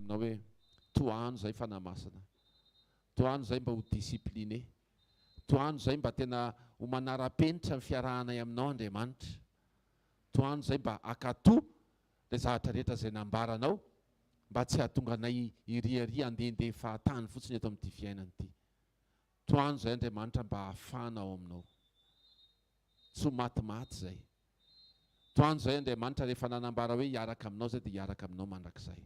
aminao hoe toano zay fanamasina, toano zay mba ho discipliné, toano zay mba tena ho manara-penitra ny fiarahanay aminao Andriamanitra, toano zay mba akato le zavatra rehetra zay nambaranao mba tsy hahatonga anay iriary andehandeha fahatany fotsiny eto amin'ity fiainana ity. Toano zay Andriamanitra mba hafana ao aminao, tsy ho matimaty zay. Toano zay Andriamanitra rehefa nanambara hoe hiaraka aminao zay dia hiaraka aminao mandrakizay.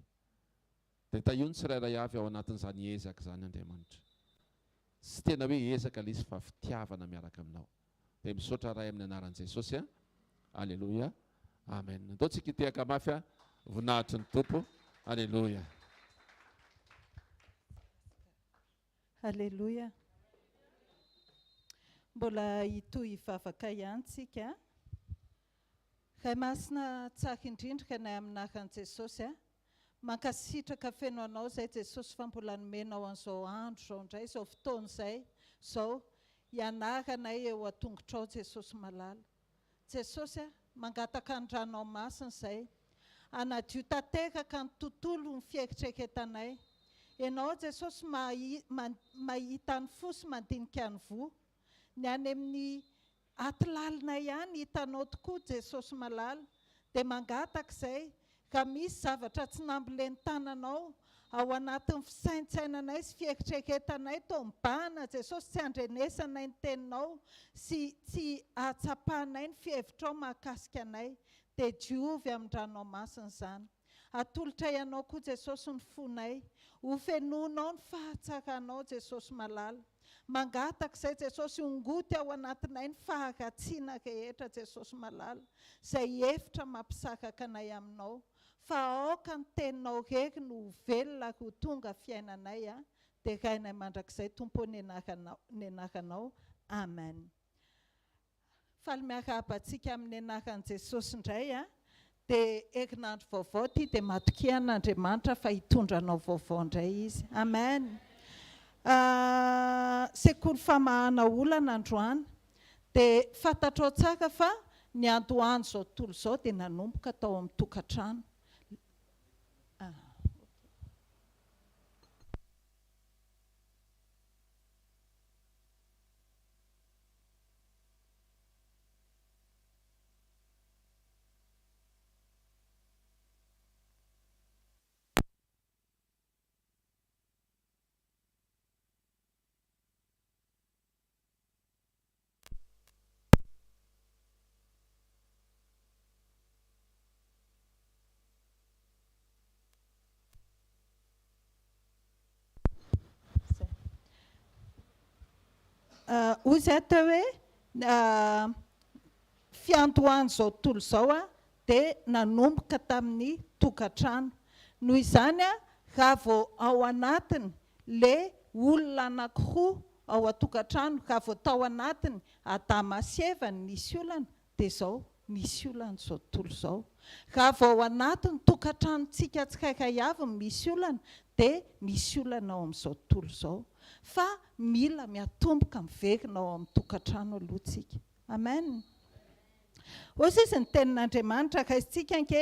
Dia tahony tsirairay avy ao anatin'izany ezaka zany Andriamanitra. Tsy tena hoe ezaka ilay izy fa fitiavana miaraka aminao. Dia misaotra ray amin'ny anaran'i Jesosy a. Alleluia. Amen. Ndao tsika hitehaka mafy a, voninahitry ny Tompo. Alleluia. Alleluia. Mbola hitohy hivavaka ihany tsika. Ray masina tsara indrindra kanay aminaran'i Jesosy a. Mankasitraka feno anao zay Jesosy fa mbola nomenao an'izao andro zao indray, izao fotoana izay, zao hianaranay eo an-tongotrao Jesosy malala. Jesosy a, mangataka ny ranomasina izay, hanadio tanteraka ny tontolo ny fieritreretanay. Ianao Jesosy mahita ny fo sy mandinika ny voa, ny any amin'ny atilalinay ihany hitanao tokoa Jesosy malala, dia mangataka izay ka misy zavatra tsy namboleny tananao ao anatin'ny fisaintsainanay sy fieritreretanay toa mibahana Jesosy, tsy andrenesanay ny teninao sy tsy atsapahanay ny fihevitrao mahakasika anay, dia diovy amin'ny ranomasina izany. Atolotra ianao koa Jesosy ny fonay, ho fenonao ny fahatsaranao Jesosy malala. Mangataka izay Jesosy ongoty ao anatinay ny faharatsiana rehetra Jesosy malala, izay hevitra mampisaraka anay aminao. Fa aoka ny teninao rery no velona ho tonga fiainanay a, dia rainay mandrakizay Tompo ny anaranao. Amen. Faly miarahaba-tsika amin'ny anaran'i Jesosy indray a, dia herinandro vaovao ty dia matokian'Andriamanitra fa hitondranao vaovao indray izy. Amen. Sekoly famahana olana androany, dia fantatrao tsara fa ny andohany zao tontolo zao dia nanomboka tao amin'ny tokantrano. Ozy atao hoe fiandohany zao tontolo zao a, dia nanomboka tamin'ny tokantrano. Noho izany a, raha vao ao anatiny le olona anankiroa ao an-tokantrano, raha vao tao anatiny Adama sy Eva nisy olana, dia zao misy olana zao tontolo zao. Raha vao ao anatiny tokantranontsika tsirairay avy misy olana, dia misy olana ao amin'izao tontolo zao. Fa mila miatomboka miverina ao amin'ny tokantrano alohantsika. Amen. Ozy izy ny tenin'Andriamanitra raisitsika anke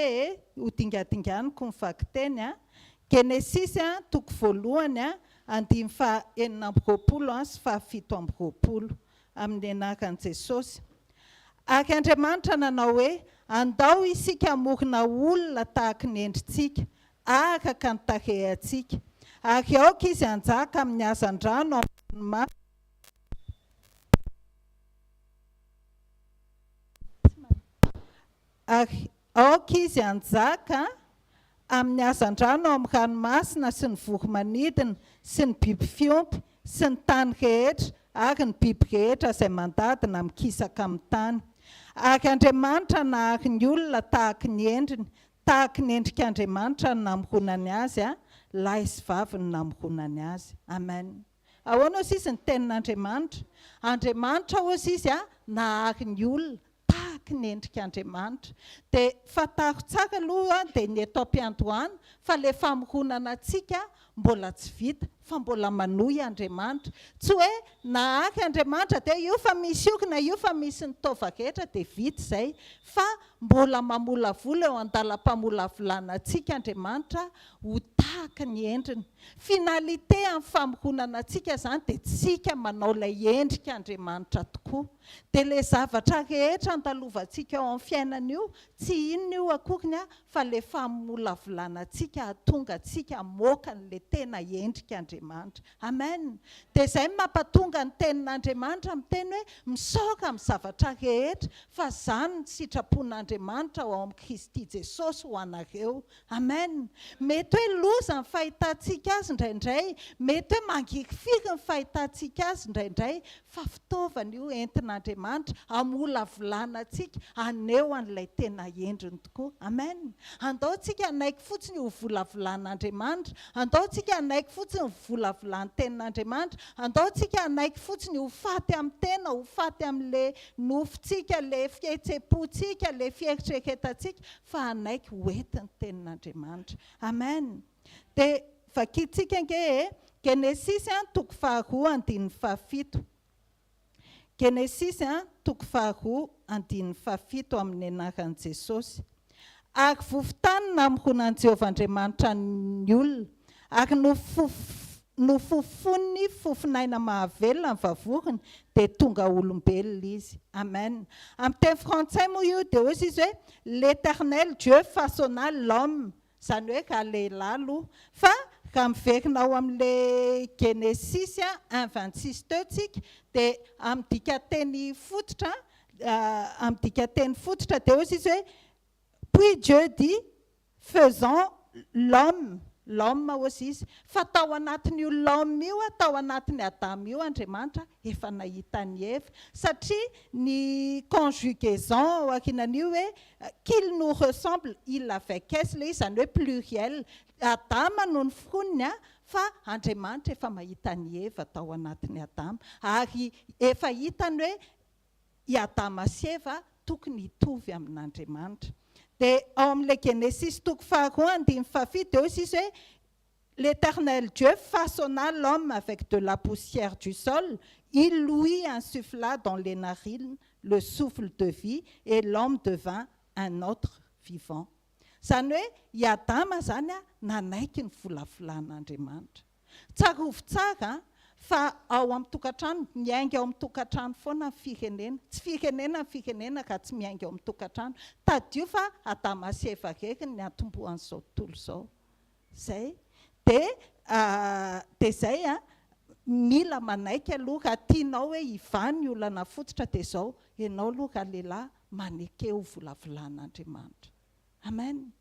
ho dingadinganiko ny vakiteny a. Genesisy a, toko voalohany a, 5:9 sy 7:20 amin'ny anaran'i Jesosy. Ary Andriamanitra nanao hoe andao isika hamorona olona tahaka ny endritsika, araka ny tarehantsika. Ary aoka izy hanjaka amin'ny hazan-drano ary aoka izy hanjaka amin'ny hazan-drano amin'ny ranomasina sy ny voromanidina sy ny biby fiompy sy ny tany rehetra ary ny biby rehetra izay mandadina mikisaka amin'ny tany. Ary Andriamanitra nahary ny olona tahaka ny endriny, tahaka ny endrik'Andriamanitra ny namoronany azy a, lahy sy vavy ny namoronany azy. Amen. Ahoana ozy izy ny tenin'Andriamanitra? Andriamanitra ozy izy a, nahary ny olona tahaka ny endrik'Andriamanitra. Dia fataro tsara aloha dia ny eto am-piandohana fa le famoronana antsika mbola tsy vita fa mbola manohy Andriamanitra. Tsy hoe nahaky Andriamanitra dia io fa misy iokina io fa misy ny taova-ketra dia vita izay, fa mbola mamolavola eo an-dalam-pamolavolana antsika Andriamanitra ho tahaka ny endriny. Finalité amin'ny famoronana antsika izany dia tsika manao ilay endrika Andriamanitra tokoa. Dia ilay zavatra rehetra andalovantsika eo amin'ny fiainana io tsy inona io akokiny fa ilay famolavolana antsika hahatonga antsika moka n'ilay tena endrika Andriamanitra. Amen. Dia izay mampatonga ny tenin'Andriamanitra miteny hoe misaoka amin'ny zavatra rehetra fa izany ny sitrapon'Andriamanitra ao amin'ny Kristy Jesosy ho anareo. Amen. Mety hoe loza ny fahitantsika azy indraindray, mety hoe mangikifiky ny fahitantsika azy indraindray, fa fitaovana io entin'Andriamanitra hamolavolana antsika aneo an'ilay tena endriny tokoa. Amen. Andaontsika hanaiky fotsiny ho volavolan'Andriamanitra, andaontsika hanaiky fotsiny ho volavolan'ny tenin'Andriamanitra, andaontsika hanaiky fotsiny ho faty amin'ny tena, ho faty amin'ilay nofontsika, ilay fihetsepontsika, ilay fieritreretantsika, fa hanaiky ho entin'ny tenin'Andriamanitra. Amen. Dia vakitsika nge Genesis toko 2:17. Genesis toko 2:17 amin'ny anaran'i Jesosy. Ary vovon-tany namoronan'i Jehovah Andriamanitra ny olona, ary nofofony fofinaina mahavelona ny vavorony dia tonga olombelona izy. Amen. Amin'ny teny frantsay moa io dia hozy izy hoe l'Éternel Dieu façonna l'homme, izany hoe ka lehilahy aloha, fa raha miverina ao amin'ilay Genesis 1:26 teo tsika dia amin'ny dikateny fototra, dia hozy izy hoe puis Dieu dit faisons l'homme hozy izy, fa tao anatin'io l'homme io, tao anatin'ny Adama io Andriamanitra efa nahita ny Eva, satria ny conjugaison aorianan'io hoe qu'il nous ressemble, il avec S ilay izy, izany hoe pluriel. Adama no ny foniny fa Andriamanitra efa mahita ny Eva tao anatin'ny Adama, ary efa hitany hoe i Adama sy Eva tokony hitovy amin'Andriamanitra. Dia ao amin'ilay Genesis toko 2:17 dia hozy izy hoe l'Éternel Dieu façonna l'homme avec de la poussière du sol, il lui insuffla dans les narines le souffle de vie et l'homme devint un autre vivant. Izany hoe i Adama zany nanaiky ny volavolan'Andriamanitra. Tsara ovy tsara fa ao amin'ny tokantrano, miainga ao amin'ny tokantrano foana ny firenena, tsy firenena ny firenena ka tsy miainga ao amin'ny tokantrano. Tadio fa Adama sy Eva reky ny atombohan'izao tontolo izao. Zay. Dia izay mila manaiky aloha raha tianao hoe hivany ny olana fototra dia izao, ianao aloha raha lehilahy manekeo volavolan'Andriamanitra. Amen.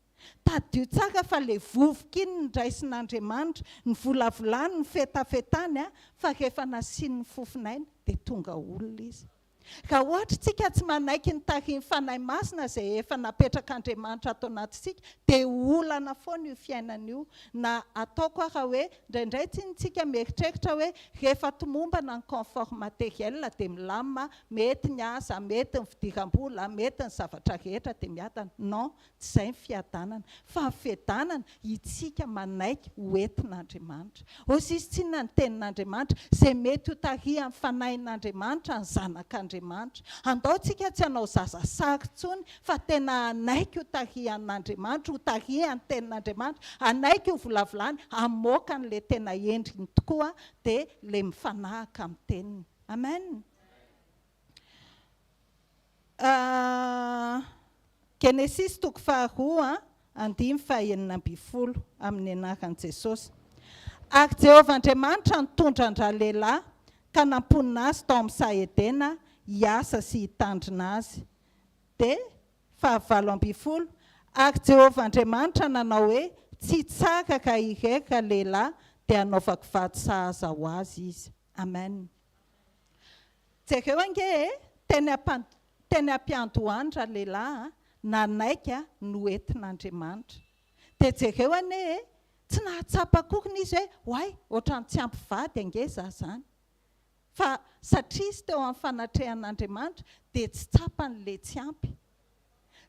Tadio tsara fa ilay vovoka iny ny raisin'Andriamanitra, ny volavolany, ny fetafetany fa rehefa nasiany ny fofinainy dia tonga olona izy. Raha ohatra tsika tsy manaiky ny tariny fanahy masina izay efa napetrak'Andriamanitra ato anatintsika dia olana foana io fiainana io. Na ataoko raha hoe indraindray tsika mieritreritra hoe rehefa tomombana ny confort matériel dia milamina, mety ny asa, mety ny fidiram-bola, mety ny zavatra rehetra dia miadana. Non, tsy izay ny fiadanana, fa ny fiadanana itsika manaiky ho entin'Andriamanitra. Hozy izy tsy inona ny tenin'Andriamanitra, izay mety ho taria amin'ny fanahin'Andriamanitra ny zanak'Andriamanitra. Andaontsika tsy hanao zaza sary intsony fa tena anaiky ho tarihan'Andriamanitra, ho tarihan'ny tenin'Andriamanitra, anaiky ho volavolany hamoaka n'ilay tena endriny tokoa dia ilay mifanahaka amin'ny teniny. Amen. Genesis toko 2:9 amin'ny anaran'i Jesosy. Ary Jehovah Andriamanitra nitondra an-dralehilahy ka namponina azy tao amin'ny Saedena hiasa sy hitandrina azy. Dia 20 ary Jehovah Andriamanitra nanao hoe tsy tsara ka ireka lehilahy dia hanaovako vady sahaza ho azy izy. Amen. Jereo ange teny ampiandohany raha lehilahy nanaiky no entin'Andriamanitra. Dia jereo ane tsy nahatsapa kokony izy hoe hoay ohatrany tsy ampy vady ange za zany. Fa satria izy teo amin'ny fanatrehan'Andriamanitra dia tsy tsapany le tsy ampy.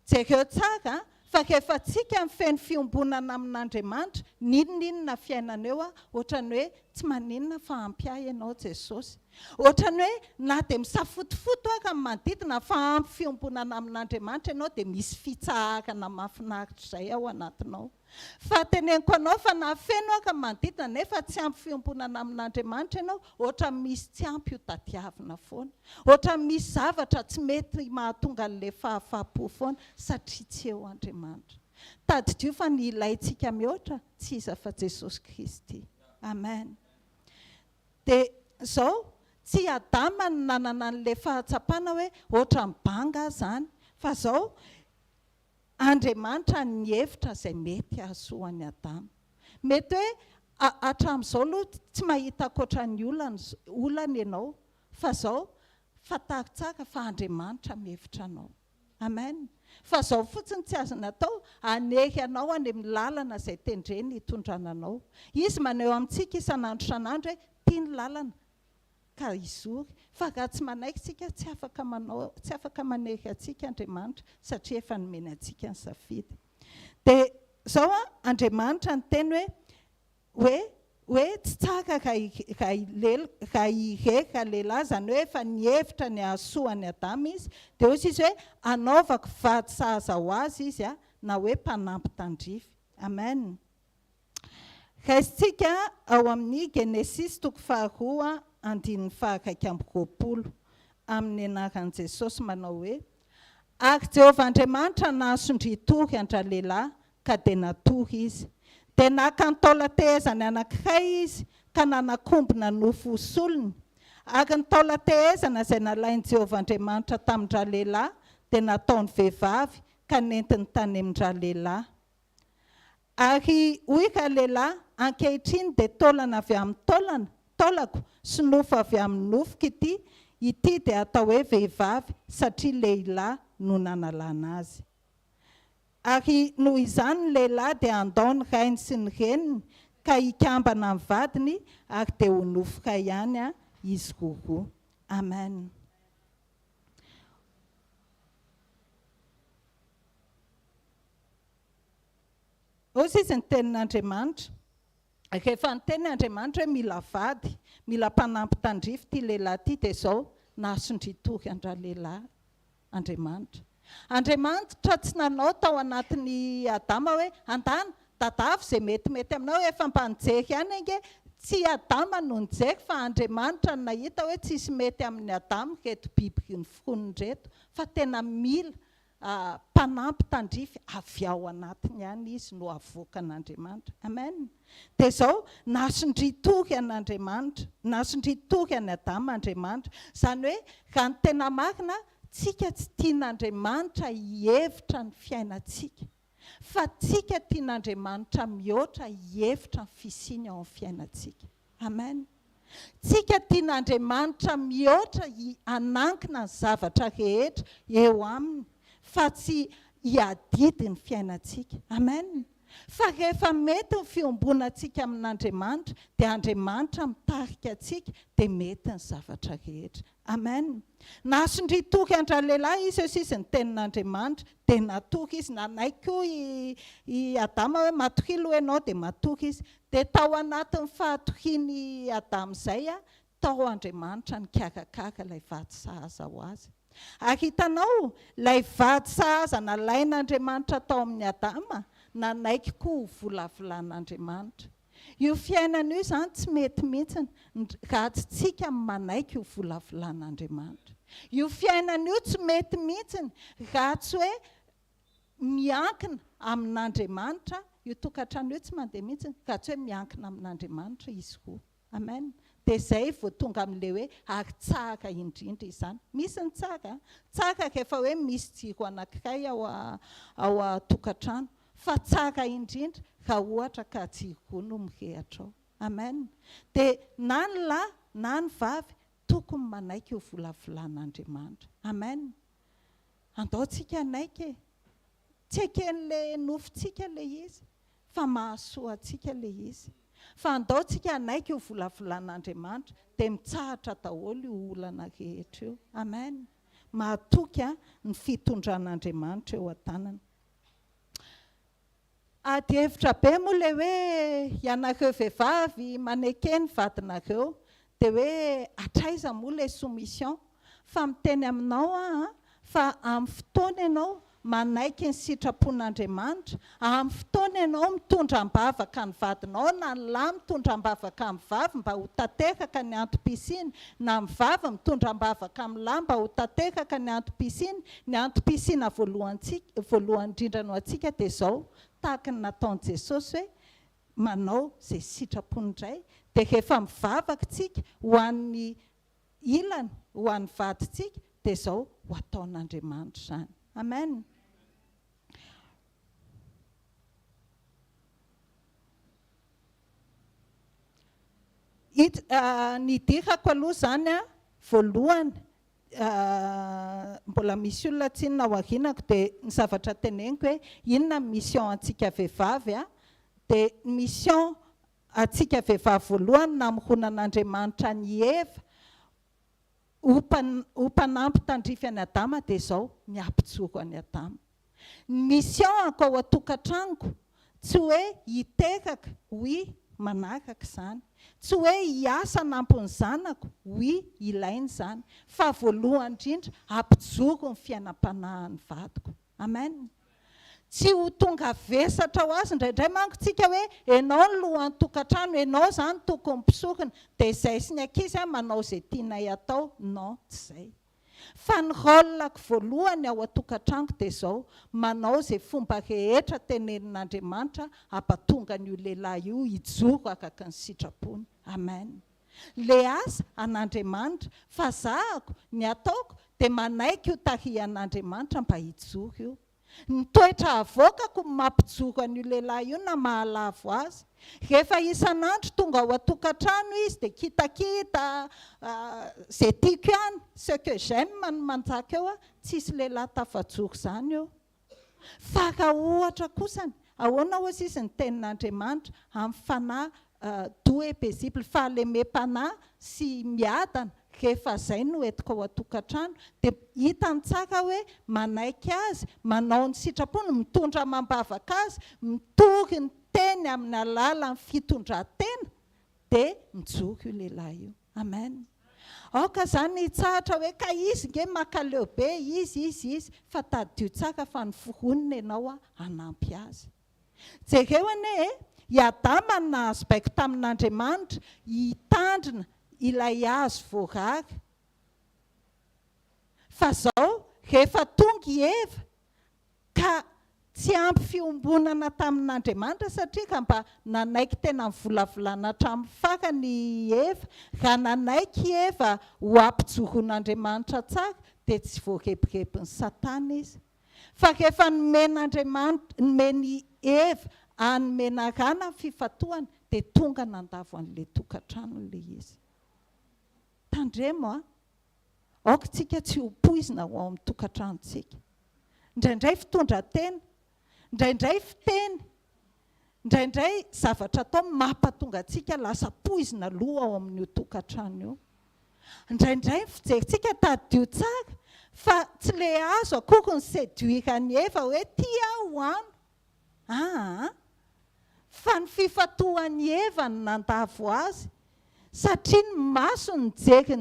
Jereo tsara fa rehefa tsika mifeny fiombonana amin'Andriamanitra ninona fiainana eo ohatrany hoe tsy maninona fa ampy ahy ianao Jesosy, ohatrany hoe na dia misafotofoto ka manodidina fa ampy fiombonana amin'Andriamanitra ianao dia misy fitsahakana mahafinaritra izay ao anatinao. Fa teneniko anao fa na feno ka manodidina nefa tsy ampy fiombonana amin'Andriamanitra ianao, ohatra misy tsy ampy io tadiavina foana, ohatra misy zavatra tsy mety mahatonga an'ilay fahafapo foana satria tsy eo Andriamanitra. Tadidio fa ny ilayntsika mihoatra tsy iza fa Jesosy Kristy. Amen. Dia izao tsy Adama no nanana an'ilay fahatsapana hoe ohatra mibanga izany, fa izao Andriamanitra ny hevitra izay mety hahasoan'ny Adama. Mety hoe hatramin'izao aloha tsy mahita ankoatran'ny olana ianao, fa izao fantaro tsara fa Andriamanitra mihevitra anao. Amen. Fa izao fotsiny tsy azony atao hanery anao any amin'ny lalana izay tendreny hitondrana anao. Izy maneho amintsika isan'andro isan'andro hoe tia ny lalana ka izory, fa raha tsy manaiky tsika tsy afaka manery antsika Andriamanitra satria efa nomeny antsika ny safidy. Dia izao Andriamanitra ny teny hoe tsy tsara raha irery lehilahy, izany hoe efa nihevitra ny hahasoan'ny Adama izy, dia hoy izy hoe anaovako vady sahaza ho azy izy na hoe mpanampy tandrify. Amen. Raisitsika ao amin'ny Genesis 2:1-20 amin'ny anaran'i Jesosy manao hoe ary Jehovah Andriamanitra nahasondritory andra-lehilahy ka dia natory izy. Dia naka ny taola-tehezany anankiray izy ka nanakombona nofo solony. Ary ny taola-tehezana izay nalain'i Jehovah Andriamanitra tamin-dra-lehilahy dia nataony vehivavy ka nentiny tany amin-dra-lehilahy. Ary hoy ra-lehilahy, ankehitriny dia taolana avy amin'ny taolako sy nofo avy amin'ny nofoko ity dia atao hoe vehivavy satria lehilahy no nanalana azy. Ary noho izany ny lehilahy dia andao ny rainy sy ny reniny ka hikambana amin'ny vadiny ary dia ho nofo iray ihany izy roa. Amen. Ozy izy ny tenin'Andriamanitra. Rehefa ny tenin'Andriamanitra hoe mila vady, mila mpanampy tandrify ity lehilahy ity dia izao nahasondritory andra-lehilahy Andriamanitra. Andriamanitra tsy nanao tao anatin'ny Adama hoe andana dadavy izay metimety aminao, efa mpanjery ihany ange tsy Adama no nijery fa Andriamanitra no nahita hoe tsisy mety amin'ny Adama reto biby ny fonony reto, fa tena mila mpanampy tandrify avy ao anatiny ihany izy no avoaka an'Andriamanitra. Amen. Dia izao nahasondritory an'Andriamanitra, nahasondritory an'i Adama Andriamanitra. Izany hoe raha ny tena marina tsika tsy tian'Andriamanitra hihevitra ny fiainantsika, fa tsika tian'Andriamanitra mihoatra hihevitra ny fisiany ao amin'ny fiainantsika. Amen. Tsika tian'Andriamanitra mihoatra hanankina ny zavatra rehetra eo aminy, fa tsy hiadidy ny fiainantsika. Amen. Fa rehefa mety ny fiombonantsika amin'Andriamanitra dia Andriamanitra mitarika antsika dia mety ny zavatra rehetra. Amen. Nahasondritory andra-lehilahy izy izy ny tenin'Andriamanitra dia natory izy, nanaiky i Adama hoe matorilo ianao dia matory izy. Dia tao anatin'ny fahatoriany Adama izay tao Andriamanitra nikarakara ilay vady sahaza ho azy. Ary hitanao ilay vady sahaza nalain'Andriamanitra tao amin'ny Adama nanaiky koa ho volavolan'Andriamanitra. Io fiainana io izany tsy mety mihitsy raha tsy tsika manaiky ho volavolan'Andriamanitra. Io fiainana io tsy mety mihitsy raha tsy hoe miankina amin'Andriamanitra. Io tokantrano io tsy mandeha mihitsy raha tsy hoe miankina amin'Andriamanitra izy roa. Amen. Dia izay vao tonga amin'ilay hoe ary tsara indrindra izany. Misy ny tsara rehefa hoe misy jiro anankiray ao tokantrano, fa tsara indrindra raha ohatra ka jiro no mirehatra ao. Amen. Dia na ny lahy na ny vavy tokony manaiky ho volavolan'Andriamanitra. Amen. Andaontsika anaiky tsy eken'ilay nofontsika ilay izy, fa mahasoa antsika ilay izy. Fa andaontsika anaiky ho volavolan'Andriamanitra dia mitsahatra daholo io olana rehetra io. Amen. Mahatoky ny fitondran'Andriamanitra eo an-tanana. ady hevitra be moa le hoe ianareo vehivavy manekeny vadinareo dia hoe atraiza moa le soumission fa miteny aminao fa amin'ny fotoana ianao manaiky ny sitrapon'Andriamanitra, amin'ny fotoana ianao mitondra ambavaka ny vadinao na ny lahy mitondra ambavaka amin'ny vavy mba ho tanteraka ny antom-pisiany na ny vavy mitondra ambavaka amin'ny lahy mba ho tanteraka ny antom-pisiana voalohany indrindra no antsika dia izao tahaka ny nataon'i Jesosy hoe manao izay sitrapony indray dia rehefa mivavaka tsika ho an'ny ilany ho an'ny vadintsika dia izao ho ataon'Andriamanitra izany. Amen. Ny dirako aloha zany voalohany mbola misy olona tsy nahoarinako dia ny zavatra teneniko hoe inona mission antsika vehivavy dia mission antsika vehivavy voalohany namorona an'Andriamanitra ny Eva ho mpanampy tandrify any Adama dia izao miampijoro any Adama. Mission ako ao atokantranoko tsy hoe hiteraka hoy manaraka izany, tsy hoe hiasa nampony zanako hoy ilainy izany, fa voalohany indrindra ampijoro ny fiainam-panahin'ny vadiko. Amen. Tsy ho tonga vesatra ho azy indraindray manko tsika hoe ianao ny lohan'ny tokantrano, ianao zany tokony mpisorona dia izay sy ny ankizy manao izay tianay atao. Non, tsy izay. Fa ny rôlako voalohany ao atokantranoko dia izao manao izay fomba rehetra tenenin'Andriamanitra hampatonga an'io lehilahy io hijoro araka ny sitrapony. Amen. Le asa an'Andriamanitra fa zahako ny ataoko dia manaiky io tarihan'Andriamanitra mba hijoro io. Ny toetra avokako mampijoro an'io lehilahy io na mahalavo azy. Rehefa isan'andro tonga ao atokantrano izy dia kitakita izay tiako ihany, ce que j'aime no manjaka eo tsisy lehilahy tafajoro izany eo. Fa raha ohatra kosany ahoana ozy izy ny tenin'Andriamanitra amin'ny fanahy doux et paisible, fahalemem-panahy sy miadana rehefa izay no entiko ao atokantrano dia hitany tsara hoe manaiky azy, manao ny sitrapony, mitondra mambavaka azy, mitory ny teny amin'ny alalan'ny fitondran-tena dia mijoro io lehilahy io. Amen. Aoka izany hitsahatra hoe ka izy nge makaleo be izy fa tadio tsara fa ny foronina ianao hanampy azy. Jereo anie i Adama nahazo baiko tamin'Andriamanitra hitandrina ilay hazo voarary. Fa zao rehefa tonga i Eva ka tsy ampy fiombonana tamin'Andriamanitra satria ka mba nanaiky tena mivolavolana hatramin'ny farany Eva, raha nanaiky Eva ho ampijoroan'Andriamanitra tsara dia tsy voarebirebin'ny Satana izy. Fa rehefa nomeny Eva anomena rana fifatohana dia tonga nandavo an'ilay tokantrano ilay izy. Tandremo aoka tsika tsy ho poizina ho ao amin'ny tokantranontsika. Indraindray fitondran-tena, indraindray fiteny, indraindray zavatra atao mampatonga antsika lasa poizina aloha ao amin'io tokantrano io. Indraindray fijerintsika tadio tsara fa tsy le azo akory ny séduirany Eva hoe tia ho ano. Fa ny fifatohan'ny Eva ny nandavo azy satria ny maso nijery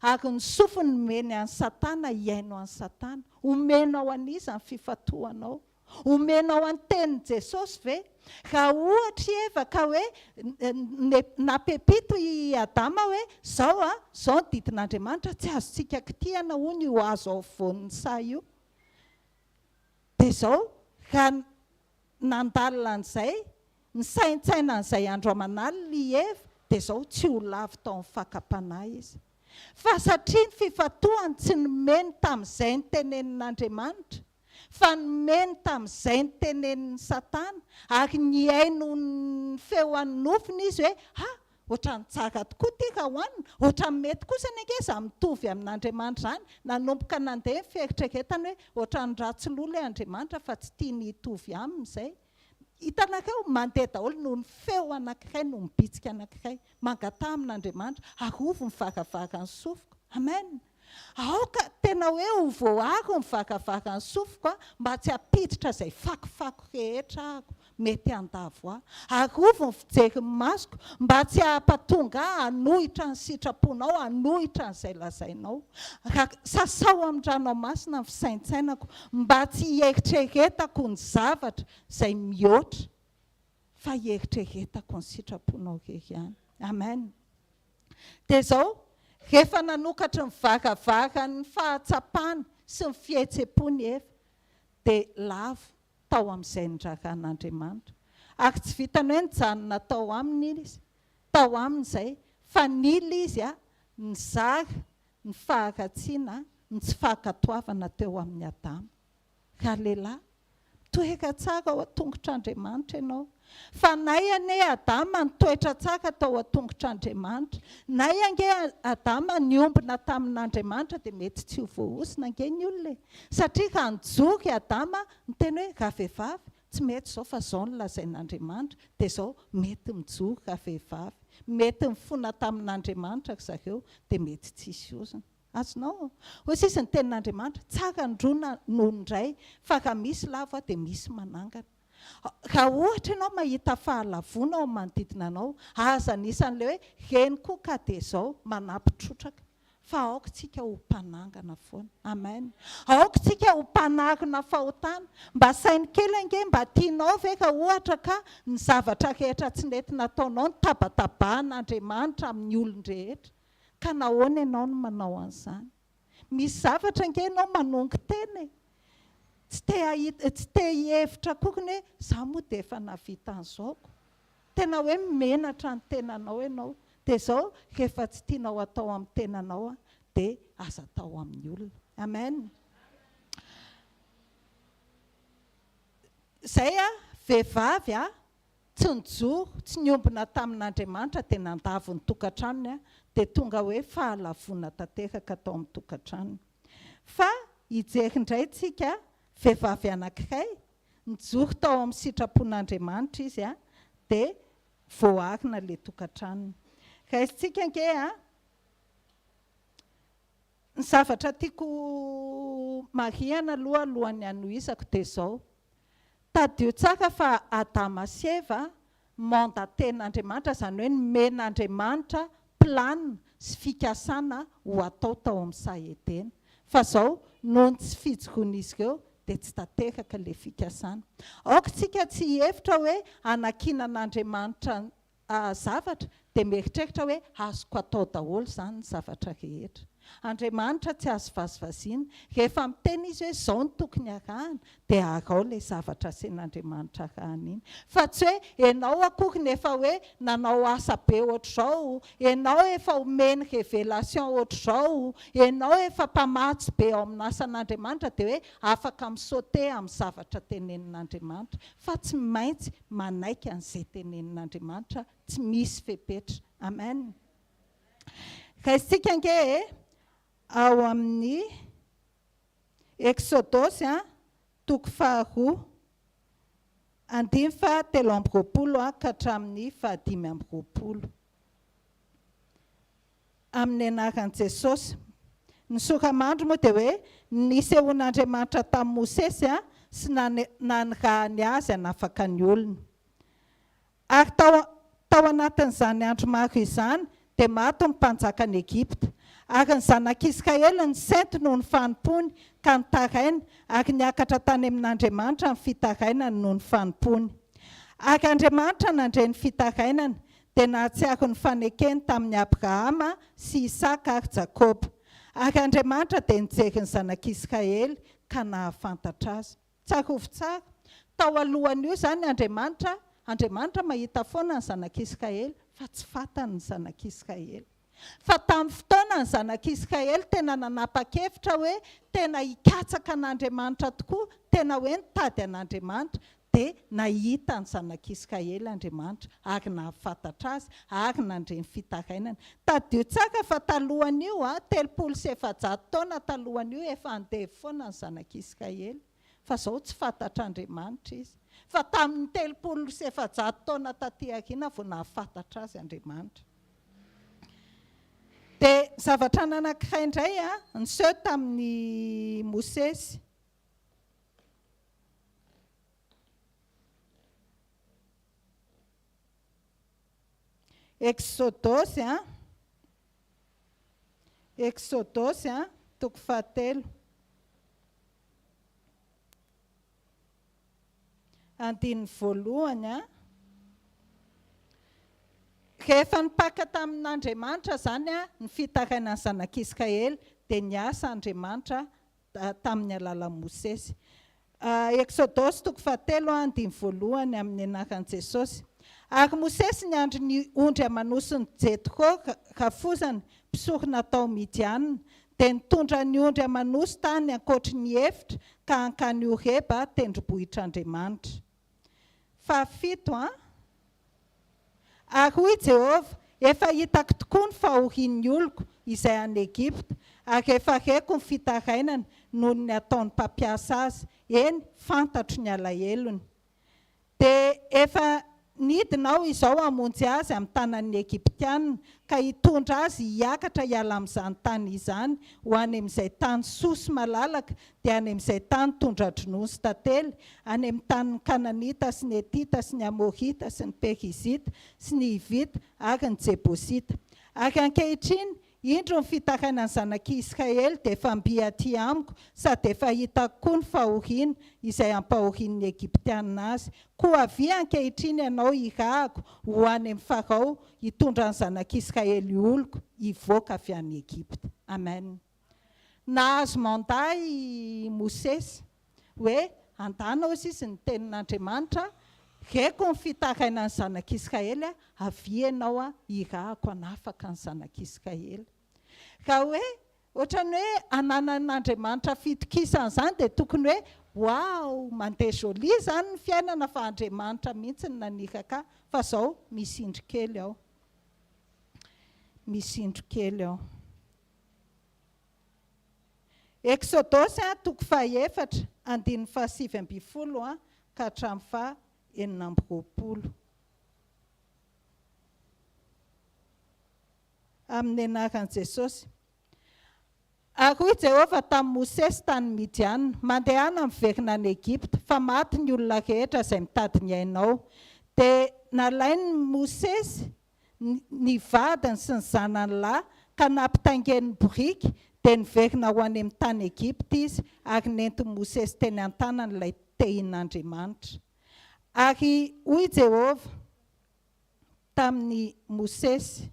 ary ny sofiny nomeny an'ny Satana hiaino an'ny Satana. Omenao an'izy ny fifatohanao, omenao any tenin'i Jesosy ve? Raha ohatra Eva ka hoe napepito i Adama hoe zao didin'Andriamanitra tsy azontsika kitihana hono io azo ao afovoan'ny sa io. Dia izao raha nandalina an'izay, ny saintsainan'izay andro aman'alina Eva dia izao tsy ho lavo tao amin'ny fakam-panahy izy. Fa satria ny fifatohany tsy nomeny tamin'izay ny tenenin'Andriamanitra fa nomeny tamin'izay ny tenenin'ny Satana ary niaino ny feo an'ny nofiny izy hoe ohatrany tsara tokoa ty raha hoanina, ohatrany mety kosa ny angeza mitovy amin'Andriamanitra izany, nanomboka nandeha fieritreretany hoe ohatrany ratsy loha ilay Andriamanitra fa tsy tia ny hitovy aminy izay. Hitanareo mandeha daholo noho ny feo anankiray no mibitsika anankiray mangataha amin'Andriamanitra arovo ny varavara ny sofiko. Amen. aoka tena hoe ho voako mivakavaka ny sofiko mba tsy apiditra izay fakofako rehetra ako mety andavo aho ary ovy ny fijery masoko mba tsy ahampatonga hanohitra ny sitraponao hanohitra n'izay lazainao sasao amin'ny ranomasina ny fisaintsainako mba tsy hieritreretako ny zavatra izay mihoatra fa hieritreretako ny sitraponao rery ihany amen dia izao rehefa nanokatra ny vagavaga ny fahatsapany sy ny fihetsem-pony efa dia lavo tao amin'izay niraran'Andriamanitra ary tsy vitany hoe nijanona tao aminy izy tao amin'izay fa nila izy ny zara ny faharatsiana ny tsy fahankatoavana teo amin'ny Adama ka lehilahy toeka tsara ao an-tongotr'Andriamanitra ianao fa nay ane Adama nitoetra tsara tao an-tongotr'Andriamanitra nay ange Adama niombona tamin'Andriamanitra dia mety tsy ho voahosina ange ny olona satria raha nijory Adama miteny hoe raha vehivavy tsy mety izao fa izao no lazain'Andriamanitra dia izao mety mijory raha vehivavy mety mifona tamin'Andriamanitra ry zareo dia mety tsisy ozona azonao ho sisy ny tenin'Andriamanitra tsara ndrona noho ndray fa raha misy lavo dia misy manangana raha ohatra ianao mahita fahalavona ao manodidina anao aza anisan'ilay hoe reny koa ka dia izao manampitrotraka fa aokontsika ho mpanangana foana amen aokontsika ho mpanarina fahotana mba sainy kely ange mba tianao ve ka ohatra ka ny zavatra rehetra tsy nety nataonao ny tabatabahan'Andriamanitra amin'ny olon-drehetra ka nahoana ianao no manao an'izany misy zavatra ange ianao manongy tena tsy te hihevitra kokony hoe za moa dia efa navita an'izaoko tena hoe menatra ny tenanao ianao dia izao rehefa tsy tianao atao amin'ny tenanao dia aza atao amin'ny olona amen izay vehivavy tsy nijoro tsy niombona tamin'Andriamanitra dia nandavo ny tokantranony dia tonga hoe fahalavona tanteraka tao amin'ny tokantranony fa hijery indray tsika vehivavy anankiray nijoro tao amin'ny sitrapon'Andriamanitra izy dia voarina ilay tokantranony raisitsika ange ny zavatra tiako marihana alohan'ny hanohisako dia izao tadio tsara fa Adama sy Eva mandan-ten'Andriamanitra izany hoe nomen'Andriamanitra planina sy fikasana ho atao tao amin'ny Sahetena fa izao noho ny tsy fijoroan'izy ireo dia tsy tanteraka ilay fikasana aokontsika tsy hihevitra hoe anakinan'Andriamanitra zavatra dia mieritreritra hoe azoko atao daholo izany ny zavatra rehetra Andriamanitra tsy azo vazivaziana rehefa miteny izy hoe izao ny tokony arahana dia arao ilay zavatra asen'Andriamanitra arahana iny fa tsy hoe ianao akory efa hoe nanao asa be ohatr'izao ianao efa omeny révélation ohatr'izao ianao efa mpamatsy be ao amin'ny asan'Andriamanitra dia hoe afaka misaute amin'ny zavatra tenenin'Andriamanitra fa tsy maintsy manaiky an'izay tenenin'Andriamanitra tsy misy fepetra amen raisitsika ange ao amin'ny Exodosy toko 2 andimy-telo-amby-roapolo ka hatramin'ny 15-amby-roapolo amin'ny anaran'i Jesosy ny soramandry moa dia hoe nisehoan'Andriamanitra tamin'i Mosesy sy nanirahany azy hanafaka ny olona ary tao anatin'izany andro maro izany dia maty ny mpanjakan'i Egypta ary ny zanak'Israely ny sainty noho ny fanompony ka nitaraina ary niakatra tany amin'Andriamanitra ny fitarainany noho ny fanompony ary Andriamanitra nandray ny fitarainana dia nahatsiaro ny fanekeny tamin'ny Abrahama sy Isaka ary Jakoba ary Andriamanitra dia nijery ny zanak'Israely ka nahafantatra azy tsara ovy tsara tao alohan'io izany Andriamanitra mahita foana ny zanak'Israely fa tsy fantany ny zanak'Israely fa tamin'ny fotoana ny zanak'Israely tena nanapa-kevitra hoe tena hikatsaka an'Andriamanitra tokoa tena hoe nitady an'Andriamanitra dia nahita ny zanak'Israely Andriamanitra ary nahafantatra azy ary nandray ny fitarainana tadio tsara fa talohan'io 300 taona talohan'io efa andeha foana ny zanak'Israely fa izao tsy fantatra Andriamanitra izy fa tamin'ny 300 taona taty aoriana vao nahafantatra azy Andriamanitra dia zavatra nanankiray indray niseho tamin'ny Mosesy. Exodosy toko 7 andiny voalohany rehefa nipaka tamin'Andriamanitra zany ny fitarainany zanak'Israely dia niasa Andriamanitra tamin'ny alalan'i Mosesy. Exodosy toko 7 andiny voalohany amin'ny anaran'i Jesosy. Ary Mosesy niandry ny ondry amanosiny Jethro rafozany mpisorona tao Midianina, dia nitondra ny ondry amanosy tany ankoatry ny efitra ka hankany Horeba tendrombohitr'Andriamanitra. 7 Ary hoy Jehova, efa hitako tokoa ny fahorian'ny oloko izay any Egipta, ary efa reko ny fitarainany noho ny ataony mpampiasa azy, eny fantatro ny alahelony. Dia efa nidinao izao hamonjy azy amin'ny tanan'ny Egiptianina, ka hitondra azy hiakatra hiala amin'izany tany izany ho any amin'izay tany sosy malalaka, dia any amin'izay tany tondra-dronono sy tantely, any amin'ny tanin'ny Kananita sy ny Etita sy ny Amorita sy ny Perizita sy ny Hivita ary ny Jebosita. Ary ankehitriny indro ny fitarainany zanak'Israely dia efa mby aty amiko, sady efa hitako koa ny fahoriana izay ampahorian'ny Egiptianina azy. Koa avy ankehitriny ianao irahako ho any amin'ny Farao hitondra ny zanak'Israely oloko hivoaka avy any Egipta. Amen. Nahazo mandat i Mosesy hoe andanao izy ny tenin'Andriamanitra, reko ny fitarainany zanak'Israely, avy ianao irahako hanafaka ny zanak'Israely. Raha hoe ohatrany hoe ananan'Andriamanitra fitokisana izany dia tokony hoe wow, mandeha jolie izany ny fiainana fa Andriamanitra mihitsy ny naniraka, fa izao misy indro kely ao. Exodosy toko 4 andiny 7 ka hatramin'ny 9. Amin'ny anaran'i Jesosy. Ary hoy Jehova tamin'i Mosesy tany Midianina, mandehana miverina any Egipta, fa maty ny olona rehetra izay mitady ny ainao. Dia nalainy Mosesy ny vadiny sy ny zanany lahy ka nampitaingen'ny boriky, dia niverina ho any amin'ny tany Egipta izy, ary nentiny Mosesy teny an-tanany ilay tehin'Andriamanitra. Ary hoy Jehova tamin'ny Mosesy,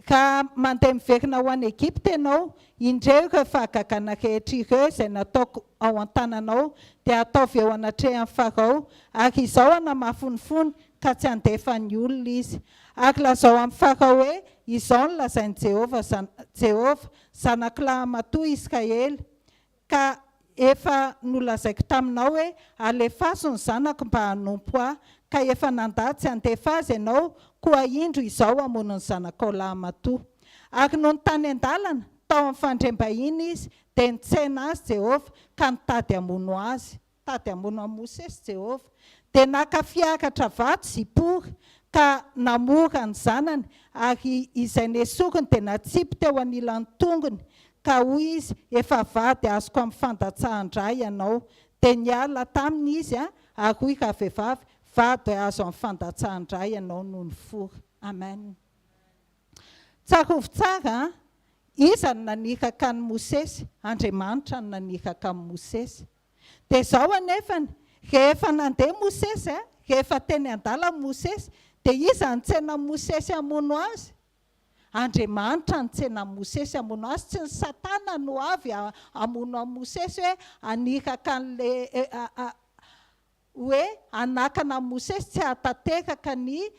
ka mandeha miverina ho any Egipta ianao, indreo ireo fahagagana rehetra ireo izay nataoko ao an-tananao dia ataovy eo anatrehan'ny Farao, ary izao hanamafonifony ka tsy handefany olona izy. Ary lazao amin'ny Farao hoe izao no lazainy Jehova zanaklahy matoa Israely, ka efa nolazaiko taminao hoe alefaso ny zanako mba hanompo ahy, ka efa nandady tsy handefa azy ianao, koa indro izao hamono ny zanakao lahy matoa. Ary no ny tany an-dalana tao amin'ny fandrembahiny izy, dia nitsena azy Jehova ka nitady hamono azy, tady hamono amin'ny Mosesy Jehova. Dia naka fiakatra vato zipory ka namora ny zanany, ary izay nesoriny dia natsipy teo anilan'ny tongony, ka hoy izy, efa vady azoko amin'ny fandatsahan-dray ianao. Dia niala taminy izy ary hoy ka vehivavy, vady azo amin'ny fandatsahan-dray ianao noho ny fory. Amen. Tsarovy tsara, iza no naniraka ny Mosesy? Andriamanitra no naniraka ny Mosesy. Dia izao anefany, rehefa nandeha Mosesy, rehefa teny an-dala Mosesy, dia iza nitsena Mosesy hamono azy? Andriamanitra nitsena Mosesy hamono azy, tsy ny Satana no avy hamono amin'ny Mosesy hoe aniraka an'le hoe anakana Mosesy tsy hatateraka ny